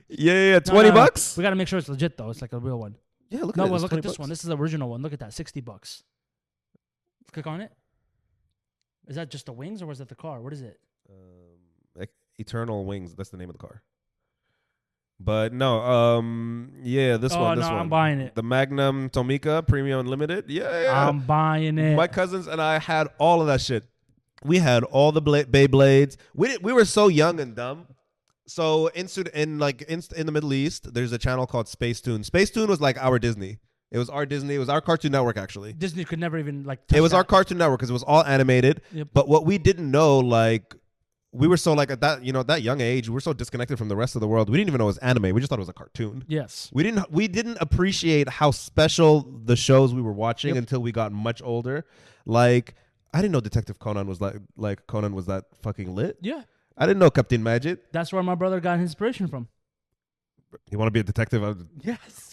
Yeah, $20. We gotta make sure it's legit though. It's like a real one. Yeah, look at this one. This is the original one. Look at that, $60. Click on it. Is that just the wings or was that the car? What is it? Eternal Wings. That's the name of the car. But no, this one. I'm buying it. The Magnum Tomica Premium Unlimited. Yeah. I'm buying it. My cousins and I had all of that shit. We had all the Beyblades. We were so young and dumb. So in the Middle East, there's a channel called Space Tune. Space Tune was like our Disney. It was our Disney. It was our Cartoon Network, actually. Disney could never even like. It was our Cartoon Network because it was all animated. Yep. But what we didn't know, like. We were so like at that young age, we were so disconnected from the rest of the world. We didn't even know it was anime. We just thought it was a cartoon. Yes. We didn't appreciate how special the shows we were watching until we got much older. Like I didn't know Detective Conan was like Conan was that fucking lit. Yeah. I didn't know Captain Magic. That's where my brother got his inspiration from. You want to be a detective? Yes.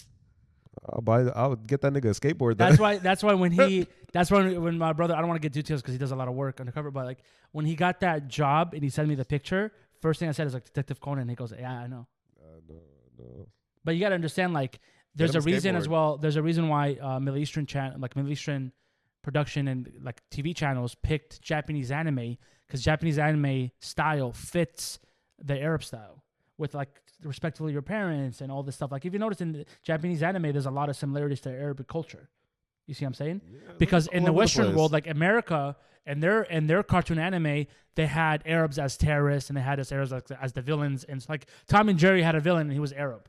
I'll get that nigga a skateboard. That's why when my brother, I don't want to get details because he does a lot of work undercover, but like when he got that job and he sent me the picture, first thing I said is like Detective Conan. And he goes, yeah, I know. No. But you got to understand, like, there's a reason as well. There's a reason why Middle Eastern production and like TV channels picked Japanese anime because Japanese anime style fits the Arab style with like respectfully your parents and all this stuff. Like if you notice in the Japanese anime, there's a lot of similarities to Arabic culture. You see what I'm saying? Yeah, because in the Western world, like America and their cartoon anime, they had Arabs as terrorists and they had us Arabs as the villains. And it's like Tom and Jerry had a villain and he was Arab,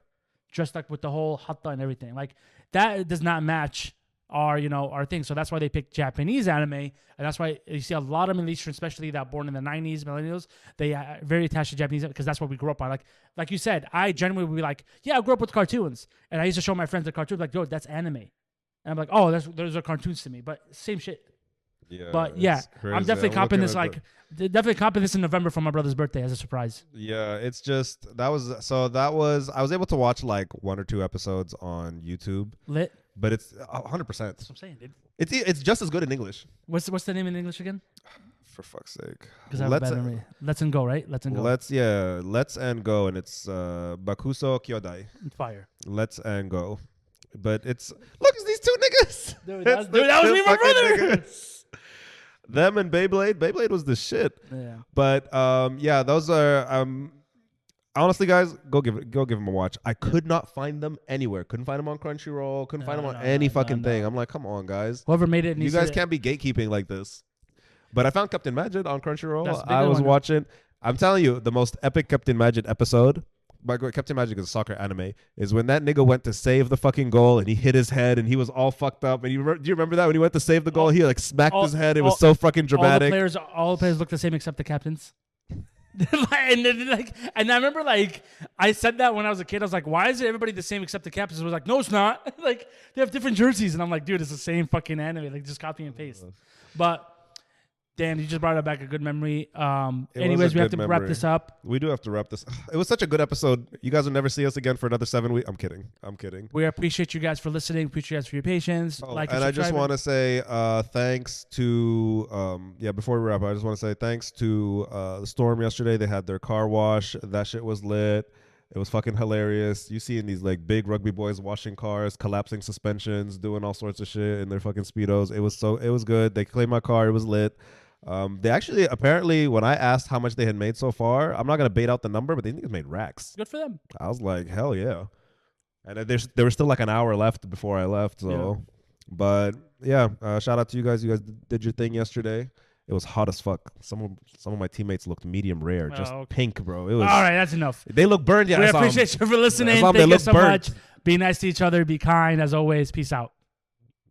dressed like with the whole hatta and everything. Like that does not match our thing. So that's why they picked Japanese anime, and that's why you see a lot of Middle Eastern, especially that born in the 90s, millennials, they are very attached to Japanese because that's what we grew up on. Like you said, I generally would be like, yeah, I grew up with cartoons, and I used to show my friends the cartoons, like, yo, that's anime, and I'm like, oh, those are cartoons to me, but same shit. Yeah, but yeah, crazy. I'm definitely copping this. Definitely copping this in November for my brother's birthday as a surprise. Yeah, it's just I was able to watch like 1 or 2 episodes on YouTube. Lit. But it's 100%. That's what I'm saying, dude. It's just as good in English. What's the name in English again? For fuck's sake. Because I have a bad memory. Let's and Go, right? Let's and Go. Let's and Go, and it's Bakuso Kyodai. Fire. Let's and Go. But it's it's these 2 niggas. Dude, that was me, my brother. Them and Beyblade. Beyblade was the shit. Yeah. But yeah, those are honestly, guys, go give them a watch. I could not find them anywhere. Couldn't find them on Crunchyroll. Couldn't find them on any fucking thing. I'm like, come on, guys. Whoever made it, you guys can't be gatekeeping like this. But I found Captain Majid on Crunchyroll. I was one. watching. I'm telling you, the most epic Captain Majid episode. By the way, Captain Magic is a soccer anime. Is when that nigga went to save the fucking goal and he hit his head and he was all fucked up. And do you remember that when he went to save the goal? He like smacked his head. It was so fucking dramatic. All the players look the same except the captains. and I remember I said that when I was a kid. I was like, why is everybody the same except the captains? I was like, no, it's not. Like they have different jerseys, and I'm like, dude, it's the same fucking anime. Like just copy and paste. But Dan, you just brought back a good memory. Anyways, we have to wrap this up. We do have to wrap this. It was such a good episode. You guys will never see us again for another 7 weeks. I'm kidding. We appreciate you guys for listening. Appreciate you guys for your patience. And I just want to say thanks to before we wrap, I just want to say thanks to the Storm yesterday. They had their car wash. That shit was lit. It was fucking hilarious. You seeing these like big rugby boys washing cars, collapsing suspensions, doing all sorts of shit in their fucking Speedos. It was good. They cleaned my car. It was lit. They actually, apparently, when I asked how much they had made so far, I'm not going to bait out the number, but they think it's made racks. Good for them. I was like, hell yeah. And there was still like an hour left before I left. So, But yeah, shout out to you guys. You guys did your thing yesterday. It was hot as fuck. Some of my teammates looked medium rare, just pink, bro. It was all right. That's enough. They look burned. Yeah, we appreciate you for listening. Thank you so much. Be nice to each other. Be kind. As always. Peace out.